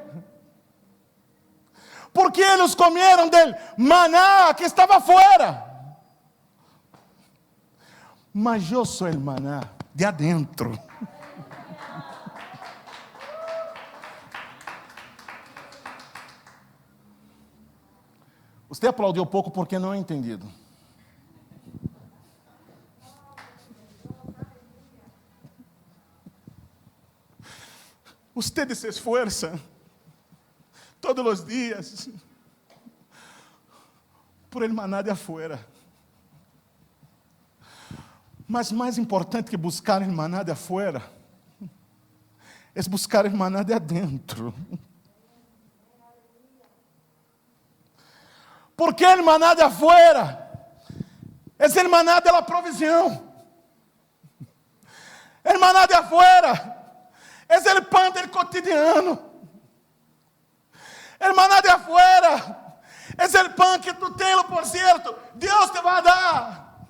Porque eles comeram del maná que estava fora. Mas eu sou o maná de adentro. Você aplaudiu pouco porque não é entendido. Você se esforça todos os dias por el maná de afuera. Mas mais importante que buscar el maná de afuera é buscar el maná de adentro. Porque el maná de afuera es el maná de la provisión. El maná de afuera es el pan del cotidiano. El maná de afuera es el pan que tu tens, por cierto, Deus te vai dar.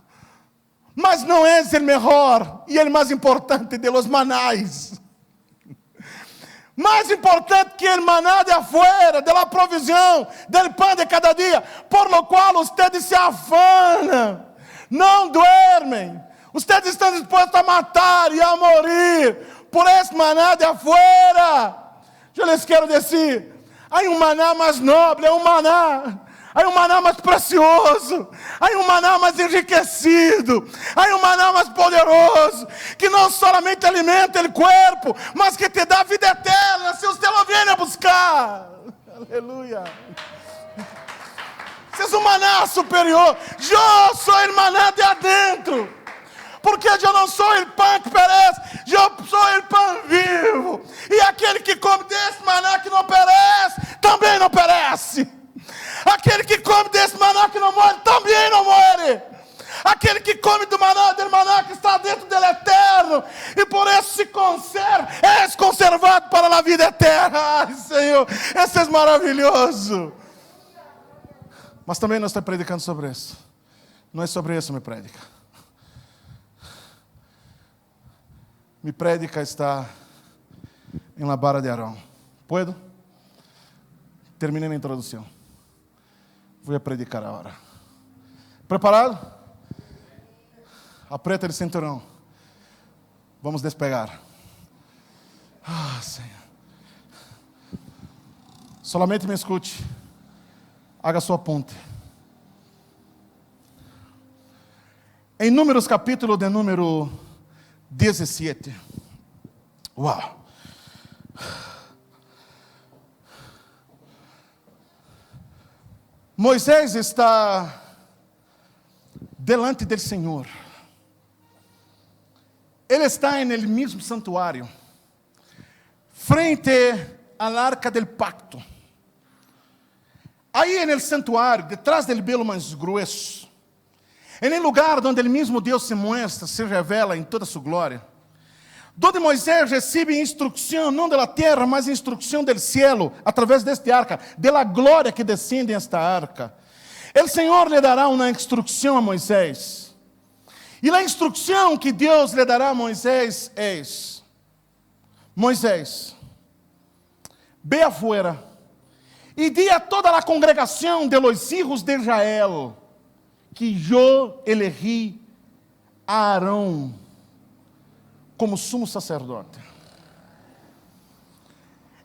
mas não é o melhor e o mais importante de los manais. Mais importante que o maná de afuera, de la provisión, del pan de cada dia, por lo qual ustedes se afanam, não duermem. Ustedes estão dispostos a matar e a morir por esse maná de afuera. Eu les quero dizer, há maná mais nobre, há maná mais precioso, há maná mais enriquecido, há maná mais poderoso, que não solamente alimenta o corpo, mas que te dá vida eterna, se você lo viene a buscar. Aleluia. Esse é maná superior. Eu sou o maná de adentro. Porque eu não sou o pão que perece, eu sou o pão vivo. E aquele que come desse maná que não perece, também não perece. Aquele que come desse maná que não morre, também não morre. Aquele que come do maná que está dentro dele eterno, e por isso se conserva, é conservado para a vida eterna. Ai, Senhor, esse é maravilhoso. Mas também não estou predicando sobre isso. Não é sobre isso minha prédica. Minha prédica está em la vara de Arão. Puedo? Terminei a introdução. Vou predicar agora. Preparado? Aprieta o cinturão. Vamos despegar. Ah, Senhor. Solamente me escute. Haga sua ponte. Em Números, capítulo de número 17. Uau. Moisés está delante do Senhor. Ele está no mesmo santuário, frente à arca del pacto. Aí no santuário, detrás do velo mais grueso, no lugar onde o mesmo Deus se mostra, se revela em toda sua glória, onde Moisés recebe instrução não da terra, mas instrução do cielo, através desta arca, da glória que descende esta arca. O Senhor lhe dará uma instrução a Moisés. E a instrução que Deus lhe dará a Moisés é: Moisés, ve afuera e di a toda a congregação de los hijos de Israel que eu elegi a Arão como sumo sacerdote.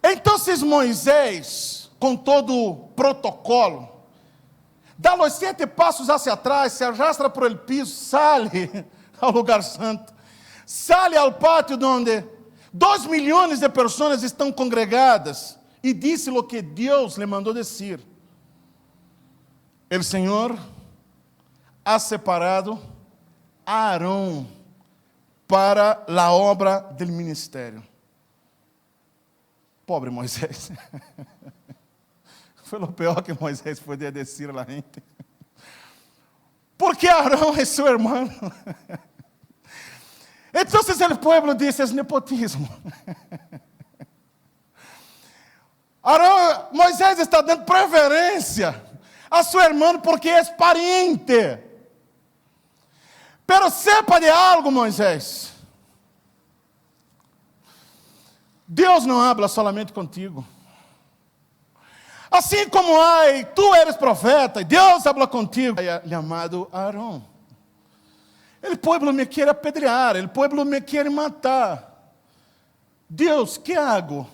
Então Moisés, com todo o protocolo, dá os 7 passos hacia atrás, se arrastra por el piso, sale ao lugar santo, sale ao pátio onde 2 milhões de pessoas estão congregadas, e disse o que Deus lhe mandou dizer. O Senhor ha separado a Arão para a obra do ministério. Pobre Moisés. Foi o pior que Moisés podia dizer a la gente. Porque Arão é seu irmão. Então o povo disse: é nepotismo. Arão, Moisés está dando preferência a seu irmão porque é pariente. Pero sepa de algo, Moisés. Deus não habla solamente contigo. Assim como tu eres profeta, e Deus habla contigo, chamado Arão. O povo me quer apedrear, o povo me quer matar. Deus, que hago?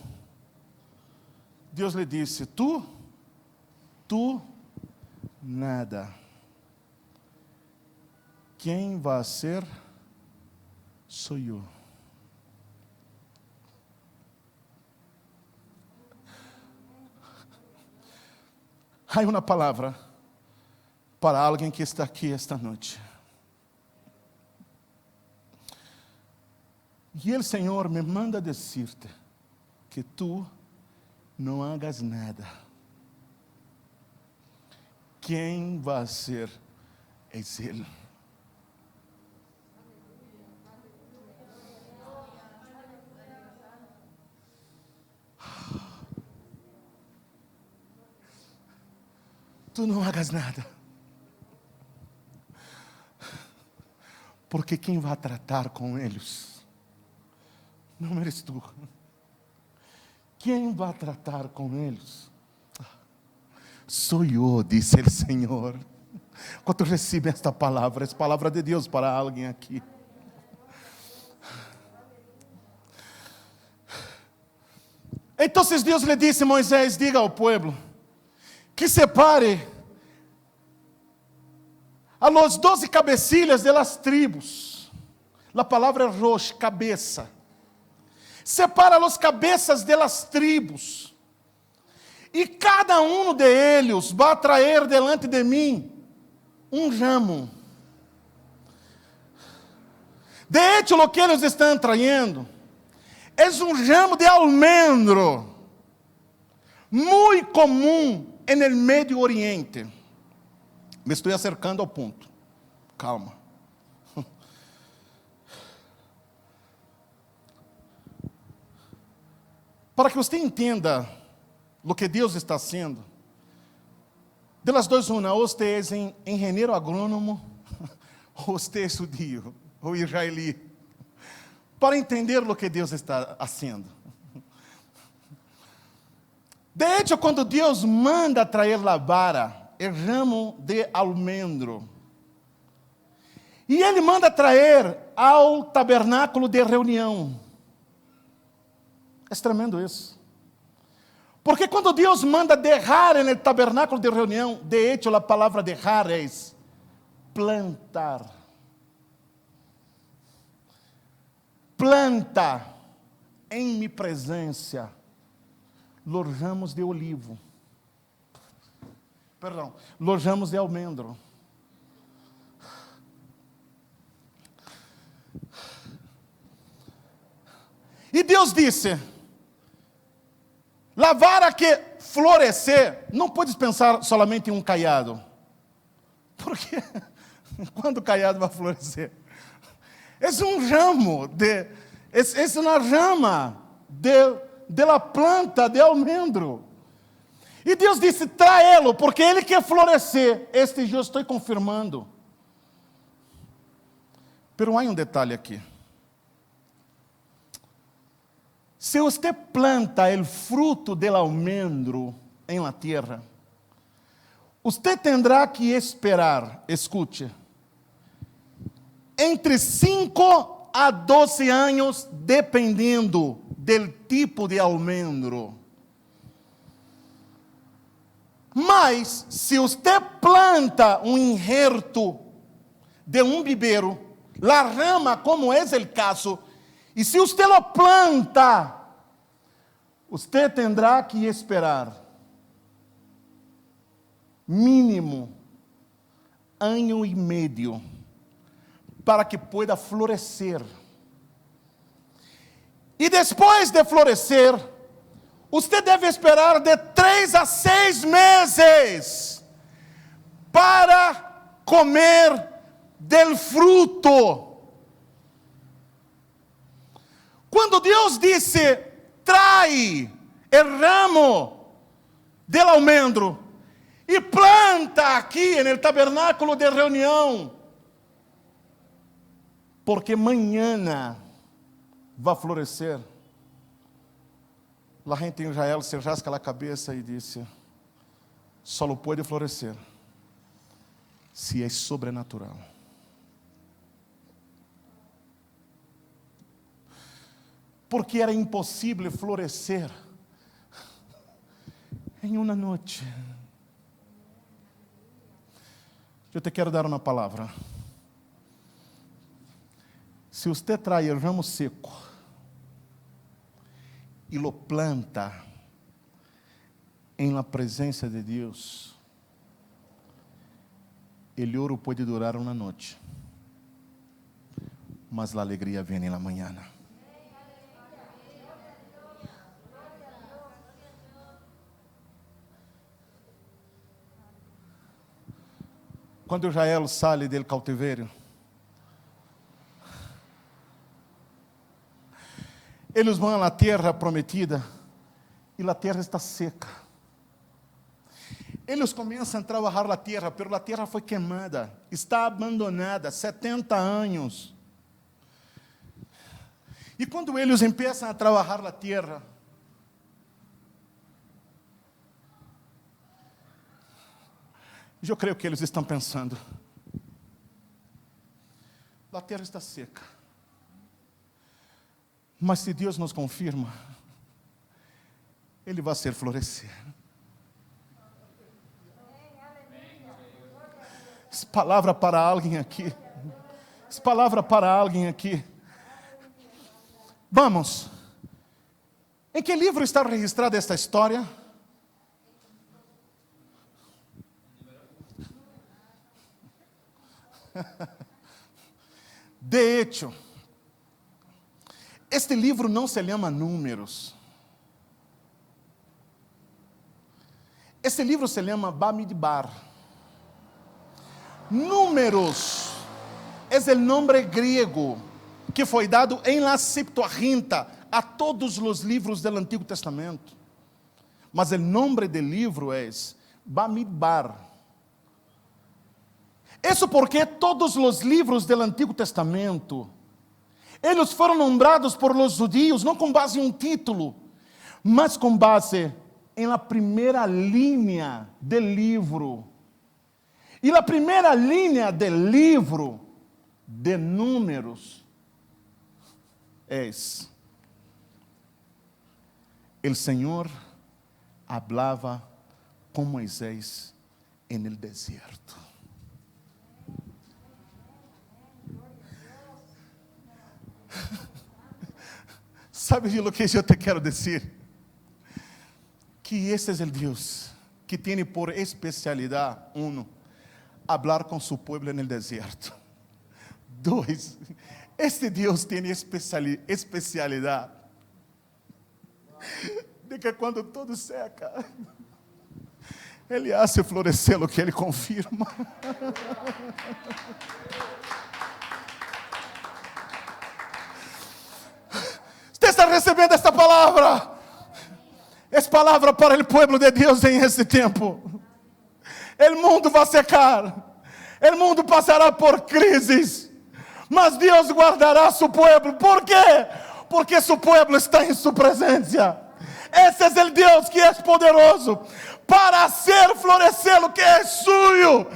Deus lhe disse: tu nada. Quem vai ser, sou eu. Há uma palavra para alguém que está aqui esta noite. E o Senhor me manda dizer-te que tu não hagas nada. Quem vai ser é Ele. Tu não hagas nada. Porque quem vai tratar com eles não eres tu. Quem vai tratar com eles? Sou eu, disse o Senhor. Quando recebe esta palavra, é palavra de Deus para alguém aqui. Então Deus lhe disse: Moisés, diga ao povo que separe a los 12 cabecilhas de las tribos. A palavra é rosh, cabeça. Separa los cabeças de las tribos. E cada um de eles vai trazer delante de mim um ramo. De hecho, o que eles estão trayendo é um ramo de almendro, muito comum no Médio Oriente. Me estou acercando ao ponto. Calma. Para que você entenda o que Deus está fazendo, de las duas uma, ou você é engenheiro agrônomo, ou você é judío, ou israelí, para entender o que Deus está fazendo. De hecho, quando Deus manda trazer a vara, é ramo de almendro, e Ele manda trazer ao tabernáculo de reunião. É tremendo isso. Porque quando Deus manda derrar no tabernáculo de reunião, de hecho, a palavra derrar é plantar. Planta em minha presença los ramos de olivo. Perdão, los ramos de almendro. E Deus disse: a vara que florescer, não podes pensar solamente em um caiado. Porque quando o caiado vai florescer? É um ramo, é uma rama de la planta de almendro. E Deus disse: traê-lo, porque ele quer florescer. Este eu estou confirmando. Pero há um detalhe aqui. Se você planta o fruto del almendro em la tierra, você terá que esperar, escute, entre 5 a 12 anos, dependendo do tipo de almendro. Mas, se você planta um injerto de um viveiro, la rama, como é o caso, e se você lo planta, você terá que esperar mínimo 1 ano e meio para que pueda florescer. E depois de florescer, você deve esperar de 3 a 6 meses para comer del fruto. Quando Deus disse: trai o ramo del almendro e planta aqui no tabernáculo de reunião, porque amanhã vai florescer. A gente em Israel se rasca a cabeça e disse: só pode florescer se é sobrenatural. Porque era impossível florescer em uma noite. Eu te quero dar uma palavra. Se você traz o ramo seco e lo planta em la presença de Deus, o ouro pode durar uma noite, mas a alegria vem na manhã. Quando Israel sai do cautiverio, eles vão à terra prometida e a terra está seca. Eles começam a trabalhar a terra, mas a terra foi queimada, está abandonada, 70 anos. E quando eles começam a trabalhar a terra, eu creio que eles estão pensando: a terra está seca, mas se Deus nos confirma, Ele vai fazer florescer. Essa palavra para alguém aqui. Essa palavra para alguém aqui. Vamos. Em que livro está registrada esta história? De hecho, este livro não se chama Números. Este livro se chama Bamidbar. Números é o nome grego que foi dado em la Septuaginta a todos os livros do Antigo Testamento. Mas o nome do livro é Bamidbar. Isso porque todos os livros do Antigo Testamento, eles foram nombrados por los judeus, não com base em um título, mas com base em la primeira linha do livro. E a primeira linha do livro de Números é: o Senhor hablava com Moisés no deserto. ¿Sabe o que eu te quero dizer? Que esse é o Deus que tem por especialidade, hablar com seu povo no deserto. 2, este Deus tem especialidade de que quando tudo seca, Ele hace florescer o que Ele confirma. Você está recebendo esta palavra? Essa palavra para o povo de Deus em esse tempo. O mundo vai secar, o mundo passará por crises, mas Deus guardará seu povo. Por quê? Porque seu povo está em sua presença. Esse é o Deus que é poderoso para fazer florescer o que é suyo.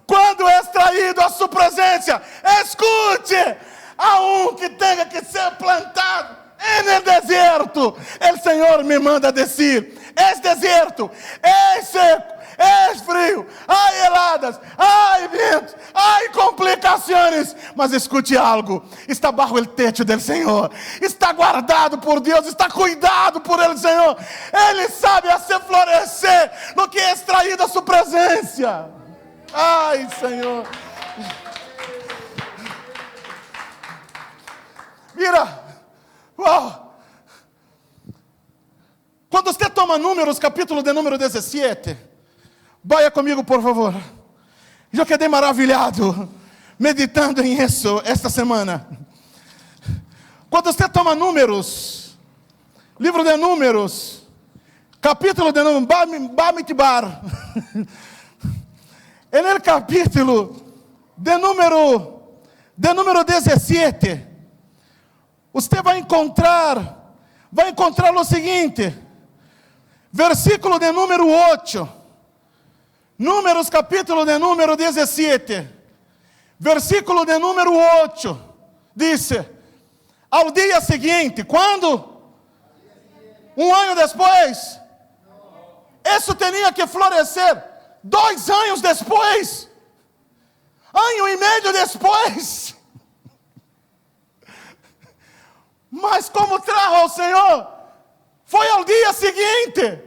Quando é traído a sua presença, escute, há que tenha que ser plantado no deserto. O Senhor me manda dizer: é deserto, é seco, é frio, há heladas, há ventos, há complicações, mas escute algo: está bajo o techo do Senhor, está guardado por Deus, está cuidado por Ele, Senhor. Ele sabe fazer florescer no que é extraído da sua presença. Ai, Senhor. Mira, uau. Quando você toma Números, capítulo de número 17, vaya comigo, por favor. Eu quedei maravilhado meditando em isso esta semana. Quando você toma Números, livro de Números, capítulo de número Bamidbar, no capítulo de número 17, você vai encontrar o seguinte, versículo de número 8, Números capítulo de número 17, versículo de número 8, diz: ao dia seguinte, quando? Um ano depois, isso tinha que florescer 2 anos depois, ano e meio depois. Mas como trajo ao Senhor, foi ao dia seguinte.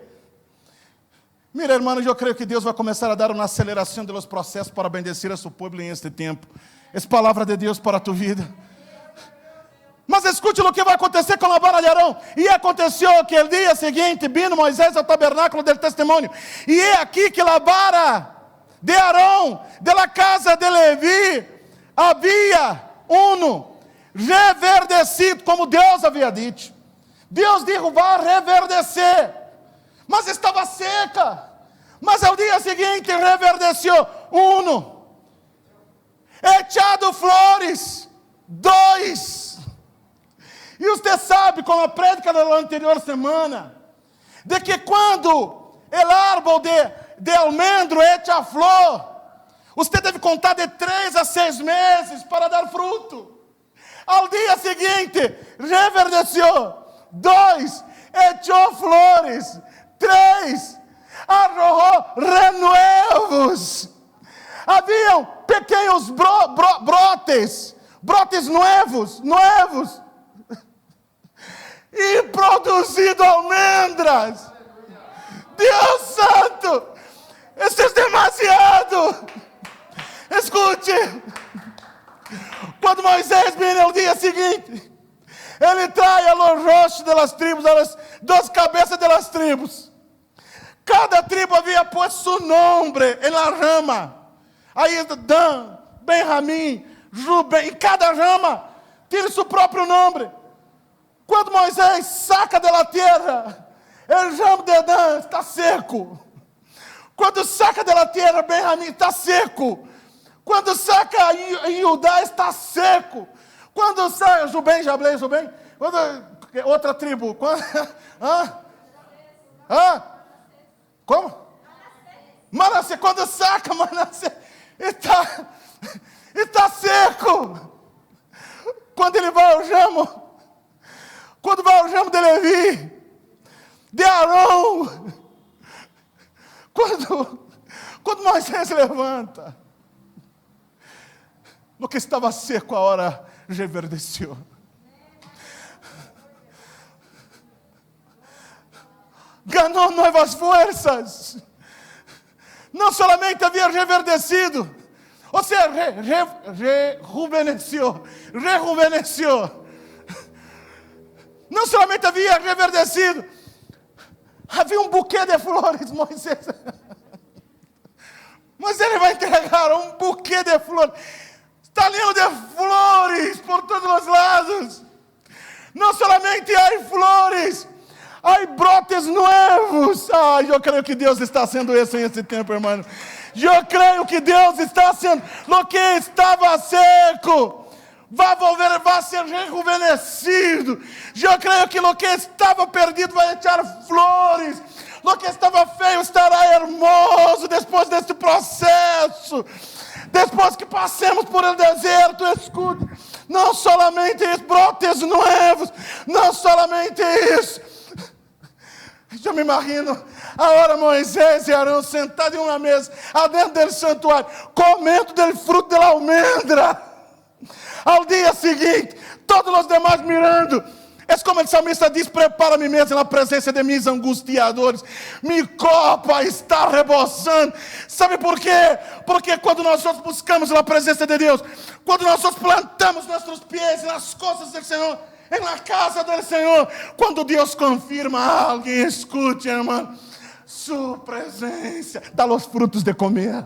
Mira, hermano, eu creio que Deus vai começar a dar uma aceleração dos processos para bendecer a seu povo em este tempo. Essa palavra de Deus para a tua vida. Mas escute o que vai acontecer com a vara de Arão. E aconteceu que o dia seguinte vino Moisés ao tabernáculo del testemunho. E é aqui que a vara de Arão, de la casa de Levi, havia reverdecido, como Deus havia dito. Deus disse: vai reverdecer. Mas estava seca. Mas ao dia seguinte, reverdeceu. 1. Echado flores. 2. E você sabe, com a prédica da anterior semana, de que quando o árbol de almendro echa flor, você deve contar de 3 a 6 meses para dar fruto. Ao dia seguinte, reverdeceu. 2, echou flores. 3, arrojou renuevos. Haviam pequenos brotes novos, e produzido almendras. Deus santo, isso é demasiado. Escute, quando Moisés vem no dia seguinte, ele traz a los rostros das tribos, a las 2 cabeças das tribos. Cada tribo havia puesto su nombre en la rama. Aí Dan, Benjamim, Rubem, e cada rama tinha seu próprio nome. Quando Moisés saca da terra, o ramo de Dan está seco. Quando saca da terra, Benjamim está seco. Quando saca Judá, está seco. Quando sai Rubem, Rubem, outra tribo. Como? Manassés. Quando saca Manassés, está seco. Quando ele vai ao ramo, quando vai ao ramo de Levi, de Arão, quando Moisés levanta, no que estava seco, a hora reverdeceu. Ganhou novas forças. Não solamente havia reverdecido, ou seja, rejuvenesceu. Não solamente havia reverdecido, havia um buquê de flores, Moisés. Mas ele vai entregar um buquê de flores. Está lindo de flores por todos os lados. Não solamente há flores, há brotes novos. Eu creio que Deus está fazendo isso nesse tempo, irmão. Eu creio que Deus está fazendo o que estava seco. Vai volver, vai ser rejuvenescido. Eu creio que o que estava perdido vai echar flores. O que estava feio estará hermoso depois desse processo. Depois que passemos por el deserto, escute, não somente isso, brotes novos, não somente isso. Eu me imagino a hora Moisés e Arão sentados em uma mesa, adentro do santuário, comendo do fruto da almendra. Ao dia seguinte, todos os demais mirando. É como o salmista diz: prepara-me mesmo na presença de meus angustiadores. Minha copa está rebosando. Sabe por quê? Porque quando nós buscamos a presença de Deus, quando nós plantamos nossos pés nas coisas do Senhor, na casa do Senhor, quando Deus confirma alguém, escute, irmão, sua presença dá os frutos de comer.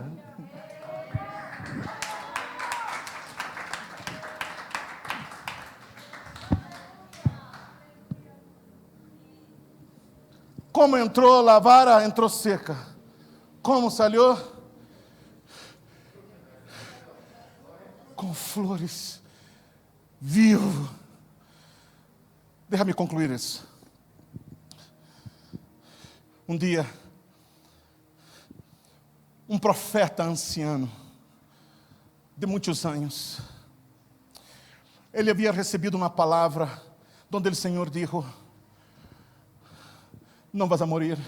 Como entrou a vara, entrou seca. Como saiu? Com flores. Vivo. Deixa-me concluir isso. Um dia, um profeta anciano, de muitos anos, ele havia recebido uma palavra, onde o Senhor disse: não vas a morir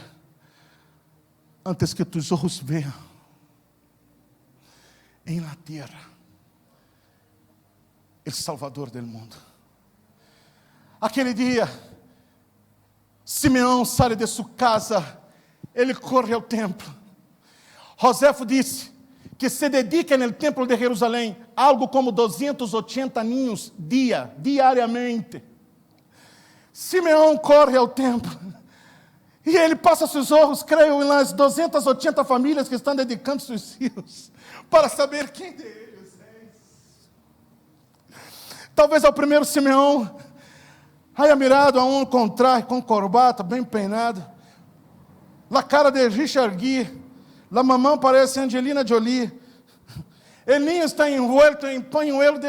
antes que tus ojos vean en la tierra el Salvador del mundo. Aquele dia, Simeão sai de sua casa, ele corre ao templo. Joséfo disse que se dedica no templo de Jerusalém algo como 280 ninhos diariamente. Simeão corre ao templo. E ele passa seus olhos, creio, nas 280 famílias que estão dedicando seus filhos, para saber quem deles é. Talvez ao primeiro Simeão haya mirado a um com corbata, bem peinado, a cara de Richard Gere, A mamã parece Angelina Jolie. O niño está envuelto em pañuelo de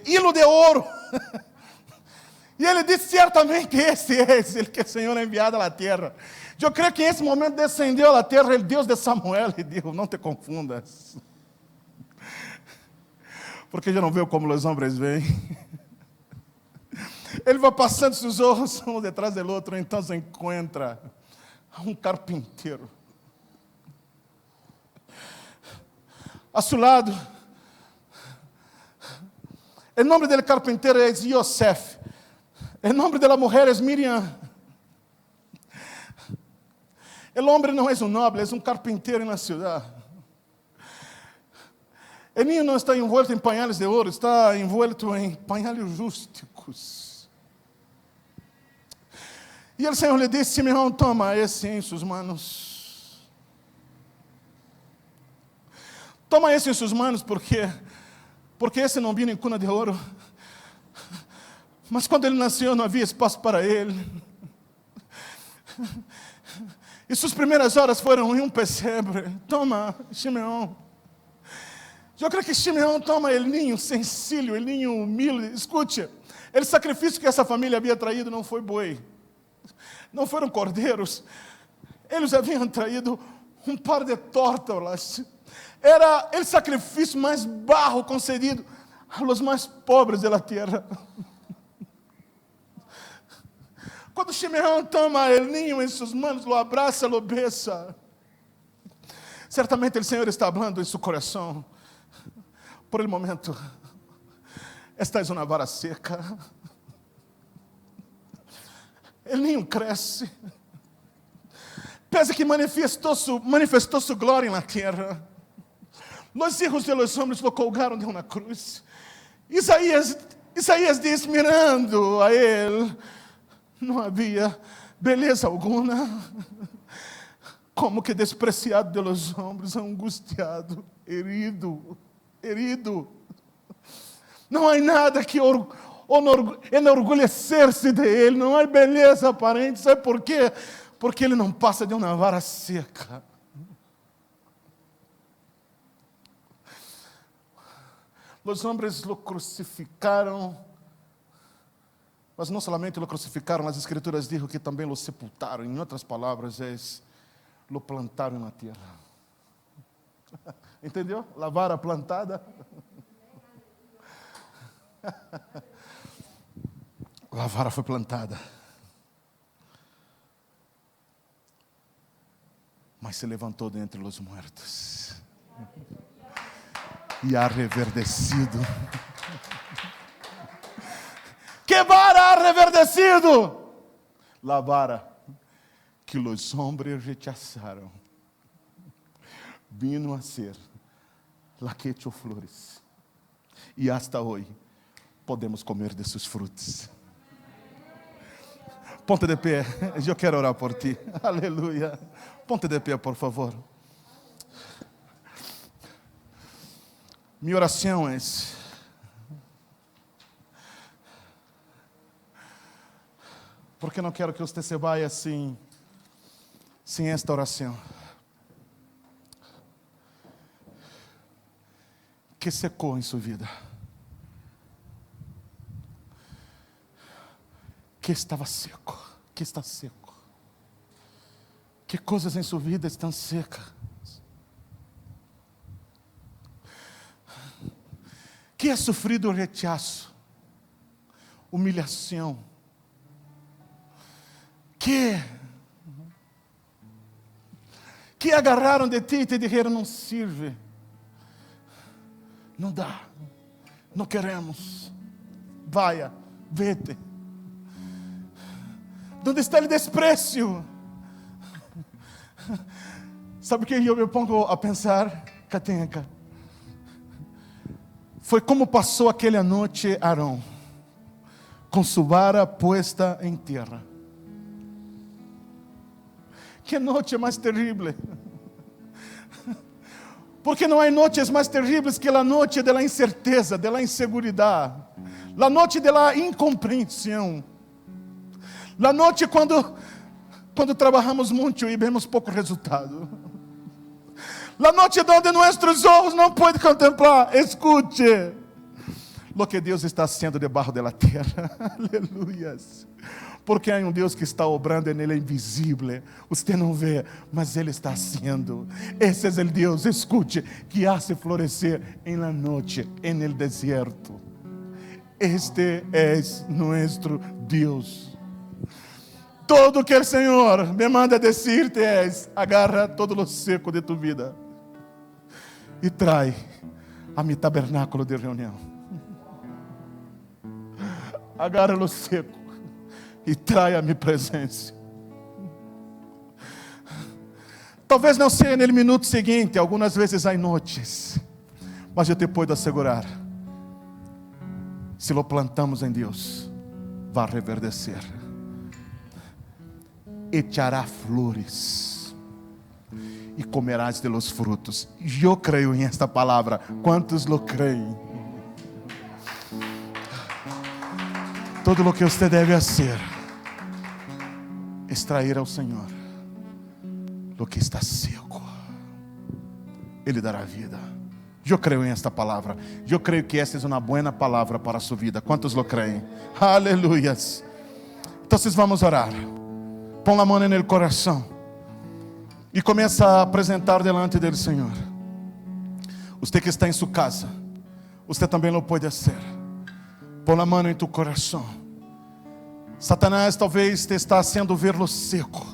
hilo de ouro. E ele disse certamente: esse é o que o Senhor ha enviado à terra. Eu creio que nesse momento descendeu à terra o Deus de Samuel e disse: não te confundas, porque eu não vejo como os homens veem. Ele vai passando seus olhos um detrás do outro, então se encontra um carpinteiro. A seu lado, o nome do carpinteiro é Yosef. O nome da mulher é Miriam. O homem não é um nobre, é um carpinteiro na cidade. O menino não está envolto em pañales de ouro, está envolto em pañales rústicos. E o Senhor lhe disse: Simeão, toma esse em suas manos. Toma esse em suas manos, porque esse não vino em cuna de ouro. Mas quando ele nasceu, não havia espaço para ele. E suas primeiras horas foram em um pesebre. Toma, Simeão. Eu creio que Simeão toma el ninho sencillo, el ninho humilde. Escute, o sacrifício que essa família havia traído não foi boi, não foram cordeiros. Eles haviam traído um par de tórtolas. Era o sacrifício mais baixo concedido aos mais pobres da terra. Quando Simeão toma o ninho em suas mãos, lo abraça, lo besa. Certamente o Senhor está falando em seu coração: por el momento, esta é uma vara seca. O ninho cresce. Pese que manifestou sua glória na terra. Os filhos de los homens lo colgaram de uma cruz. Isaías diz, mirando a ele, não havia beleza alguma, como que despreciado de los homens, angustiado, herido. Não há nada que enorgulhecer-se de ele, não há beleza aparente. Sabe por quê? Porque ele não passa de uma vara seca. Os homens lo crucificaram, mas não somente lo crucificaram, as escrituras dizem que também lo sepultaram. Em outras palavras, lo plantaram na terra. Entendeu? A vara plantada. A vara foi plantada. Mas se levantou dentre os mortos. E ha reverdecido. Que vara ha reverdecido? La vara que os homens rechazaram vino a ser la que echou flores. E hasta hoje podemos comer de seus frutos. Ponte de pé, eu quero orar por ti. Aleluia. Ponte de pé, por favor. Minha oração é: porque não quero que você se vá assim, sem esta oração. Que secou em sua vida, que estava seco, que está seco, que coisas em sua vida estão secas, que ha sofrido rechaço, humilhação, que agarraram de ti e te disseram: não sirve, não dá, não queremos, vaya, vete. Onde está o desprezo? Sabe o que eu me pongo a pensar, Catenca? Foi como passou aquela noite Arão, com sua vara puesta em terra. Que noite mais terrível! Porque não há noites mais terríveis que a noite da incerteza, da inseguridade, a noite da incompreensão, a noite quando quando trabajamos muito y vemos poco resultado. La noche donde nuestros ojos no pueden contemplar. Escuche lo que Deus está haciendo debaixo da terra. Aleluias. Porque há Deus que está obrando en el invisível. Você não vê, mas Ele está haciendo. Esse é o Deus, escute, que hace florescer en la noche, en el desierto. Este é nuestro Deus. Todo que o Senhor me manda decirte é: agarra todo lo seco de tu vida e trai a mi tabernáculo de reunião. Agarra lo seco e trai a minha presença. Talvez não seja no minuto seguinte, algumas vezes há noites, mas eu te posso assegurar, se lo plantamos em Deus, vai reverdecer, echará flores e comerás de los frutos. Eu creio em esta palavra. Quantos lo creem? Todo o que você deve fazer, extrair ao Senhor o que está seco. Ele dará vida. Eu creio em esta palavra. Eu creio que esta é uma boa palavra para a sua vida. Quantos lo creem? Aleluias. Então vamos orar. Põe a mão no coração e começa a apresentar delante dele, Senhor. Você que está em sua casa, você também lo pode fazer. Põe a mão em tu coração. Satanás talvez te está haciendo ver-lo seco.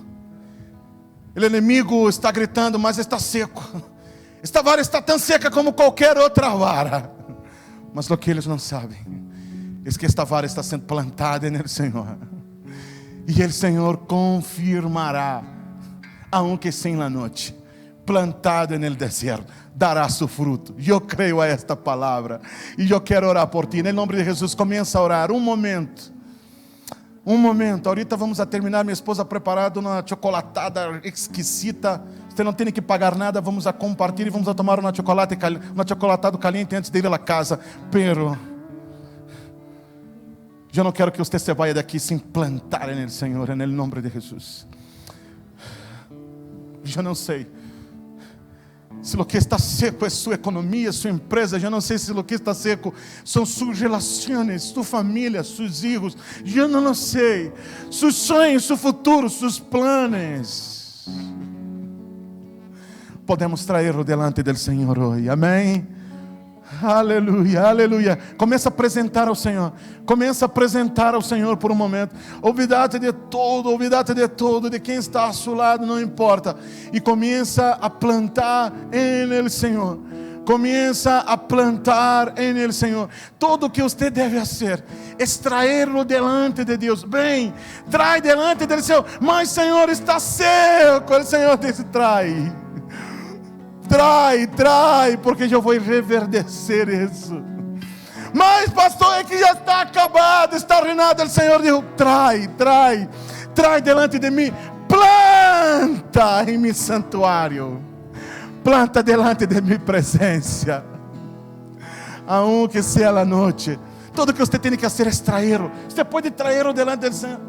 O inimigo está gritando, mas está seco. Esta vara está tão seca como qualquer outra vara. Mas o que eles não sabem é que esta vara está sendo plantada no Senhor. E o Senhor confirmará, aunque sem la noite, plantado no deserto, dará seu fruto. Eu creio a esta palavra e eu quero orar por ti. Em nome de Jesus, começa a orar. Um momento. Ahorita vamos a terminar. Minha esposa preparado uma chocolatada exquisita. Você não tem que pagar nada. Vamos a compartilhar e vamos a tomar uma chocolatado caliente antes de ir à casa. Pero eu não quero que você se vá daqui sem plantar no Senhor, em nome de Jesus. Eu não sei se o que está seco é sua economia, sua empresa. Eu não sei se o que está seco são suas relações, sua família, seus filhos. Eu não sei. Seus sonhos, seu futuro, seus planos. Podemos trazer-lo delante do Senhor hoje. Amém? Aleluia, aleluia. Começa a apresentar ao Senhor. Começa a apresentar ao Senhor por um momento. Olvídate de todo, de quem está ao seu lado, não importa. E começa a plantar em Ele, Senhor. Começa a plantar em Ele, Senhor. Tudo o que você deve fazer, extraí-lo delante de Deus. Bem, trai delante dele, Senhor. Mas, Senhor, está seco. O Senhor diz: trai, porque eu vou reverdecer isso. Mas, pastor, é que já está acabado, está arruinado. O Senhor diz: trai delante de mim. Planta em meu santuário. Planta delante de minha presença. Aunque seja a noite, tudo que você tem que fazer é extraí-lo. Você pode traí-lo delante do Senhor.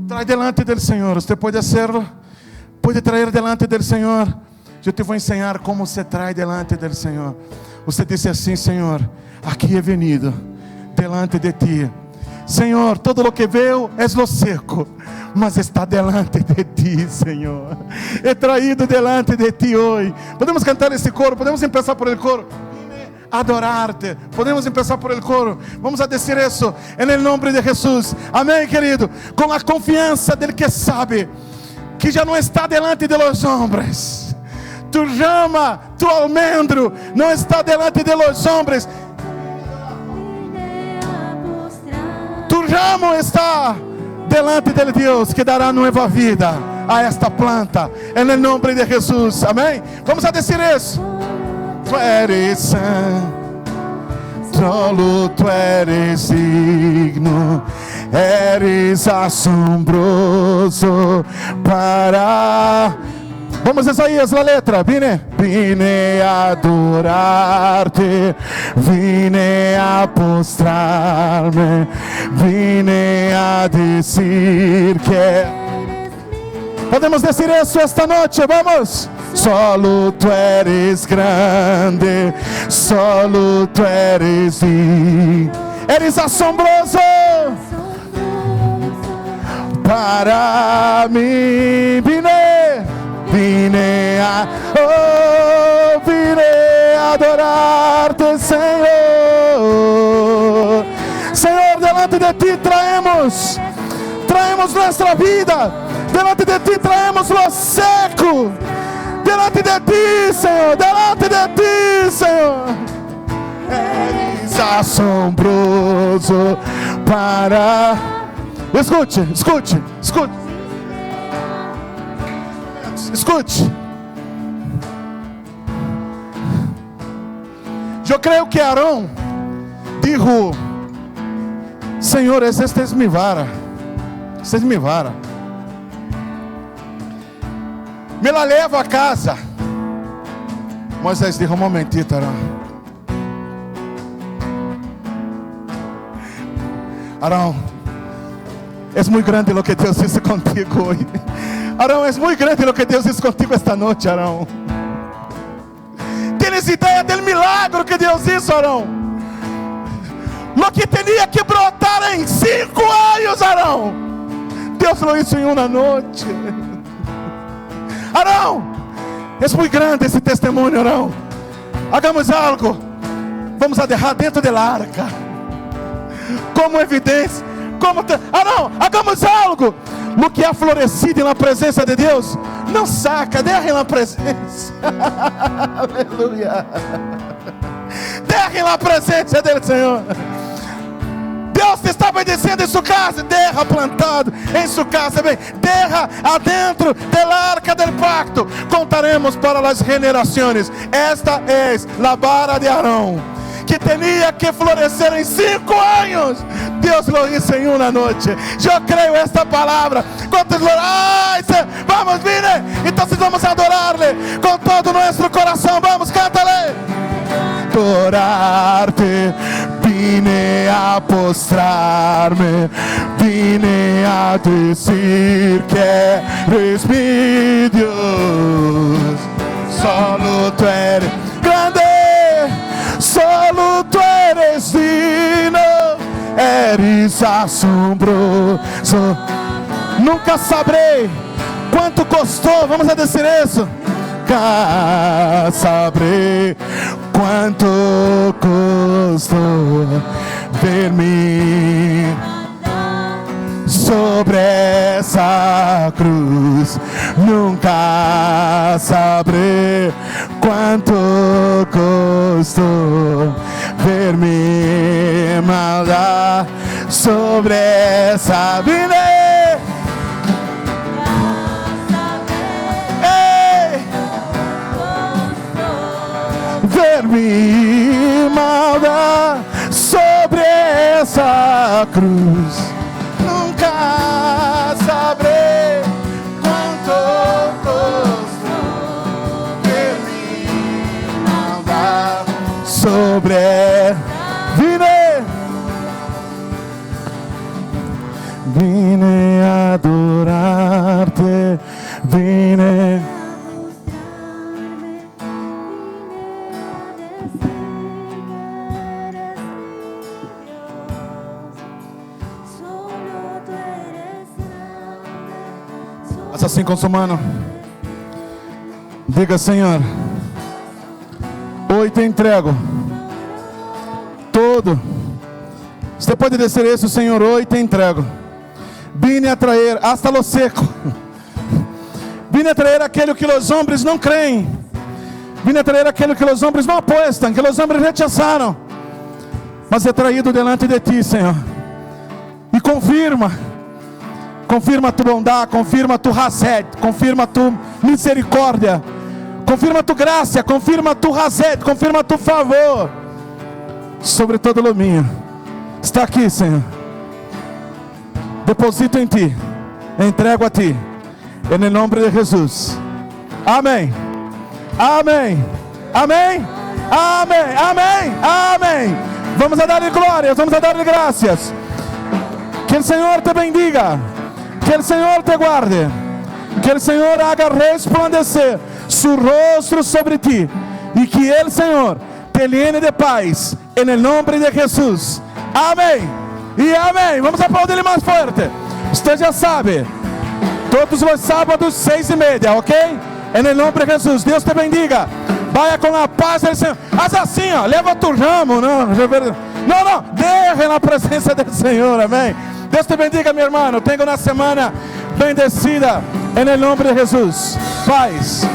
Trai delante do Senhor. Você pode fazê-lo. Pode trazer delante do Senhor. Eu te vou ensinar como se trai delante do Senhor. Você disse assim: Senhor, aqui é venido delante de ti. Senhor, todo o que veio é lo seco, mas está delante de ti, Senhor. É traído delante de ti hoje. Podemos cantar esse coro? Podemos começar por el coro? Adorarte. Podemos começar por el coro. Vamos a dizer isso em nome de Jesus. Amém, querido? Com a confiança del que sabe que já não está delante de los hombres. Tu rama, tu almendro não está delante de los hombres. Tu ramo está delante de Deus, que dará nova vida a esta planta, em nome de Jesus. Amém? Vamos a dizer isso. Tu eres santo, solo tu eres digno, eres asombroso para Vamos, Isaías, la letra. Vine a adorarte, vine a postrarme, vine a decir que... Podemos dizer isso esta noite, vamos. Solo tu eres grande, solo tu eres asombroso para mim. Vine a adorar-te, Senhor. Senhor, delante de ti traemos nossa vida, delante de ti traemos lo seco, delante de ti, Senhor, delante de ti, Senhor. És assombroso para... Escute. Eu creio que Arão dijo: Senhor, esta es mi vara, me la levo a casa. Moisés dijo: um momentito, Arão, é muito grande o que Deus disse contigo hoje. Arão, é muito grande o que Deus disse contigo esta noite, Arão. Tienes ideia do milagre que Deus disse, Arão? Lo que tinha que brotar em 5 anos, Arão, Deus lo hizo em uma noite. Arão, é muito grande esse testemunho, Arão. Hagamos algo. Vamos a deixar dentro da arca como evidência. Arão, hagamos algo. O que é florescido na presença de Deus, não saca, deixa na presença. Aleluia. Deixa na presença dele, Senhor. Deus te está bendecendo em sua casa, deixa plantado em sua casa, bem, deixa adentro da arca do pacto. Contaremos para as gerações. Esta é a vara de Arão, que tinha que florescer em 5 anos. Deus lo hizo em uma noite. Eu creio esta palavra. Quantos vamos, vine. Então vamos adorar-lhe com todo o nosso coração. Vamos, cántale. Adorarte, vine a postrar-me, vine a dizer que eres mi Deus. Solo tu eres grande, solo tu eres digno, eres assombroso. Nunca saberei quanto custou. Vamos a dizer isso. Nunca saberei quanto custou ver-me sobre essa cruz. Nunca saberei quanto custou ver-me maldar sobre essa vida. Ver-me maldar sobre essa cruz. Nunca saberei quanto custou ver-me maldar sobre. Vine adorar-te, vine. Assim com sua mano, diga: Senhor, hoje te entrego todo. Você pode dizer isso: Senhor, hoje te entrego. Vine a trazer hasta lo seco. Vine a trazer aquilo que os homens não creem. Vine a trazer aquilo que os homens não apostam, que os homens rechaçaram. Mas é traído delante de ti, Senhor. E confirma tu bondade, confirma tu rased, confirma tu misericórdia, confirma tu graça, confirma tu rased, confirma tu favor sobre todo o minho. Está aqui, Senhor. Deposito em ti, entrego a ti, em nome de Jesus. Amém. Amém. Amém. Amém. Amém. Amém. Vamos a dar-lhe glórias, vamos a dar-lhe graças. Que o Senhor te bendiga, que o Senhor te guarde, que o Senhor haga resplandecer su rostro sobre ti e que o Senhor te llene de paz, en el nombre de Jesús. Amém e amém. Vamos aplaudir mais forte. Você já sabe, todos os sábados 6:30, ok? En el nombre de Jesus. Deus te bendiga. Vaya com a paz do Senhor. Haz assim, ó, leva tu ramo, não, deje na presença do Senhor, amém. Deus te bendiga, meu irmão. Tenha uma semana bendecida, en el nombre de Jesus. Paz.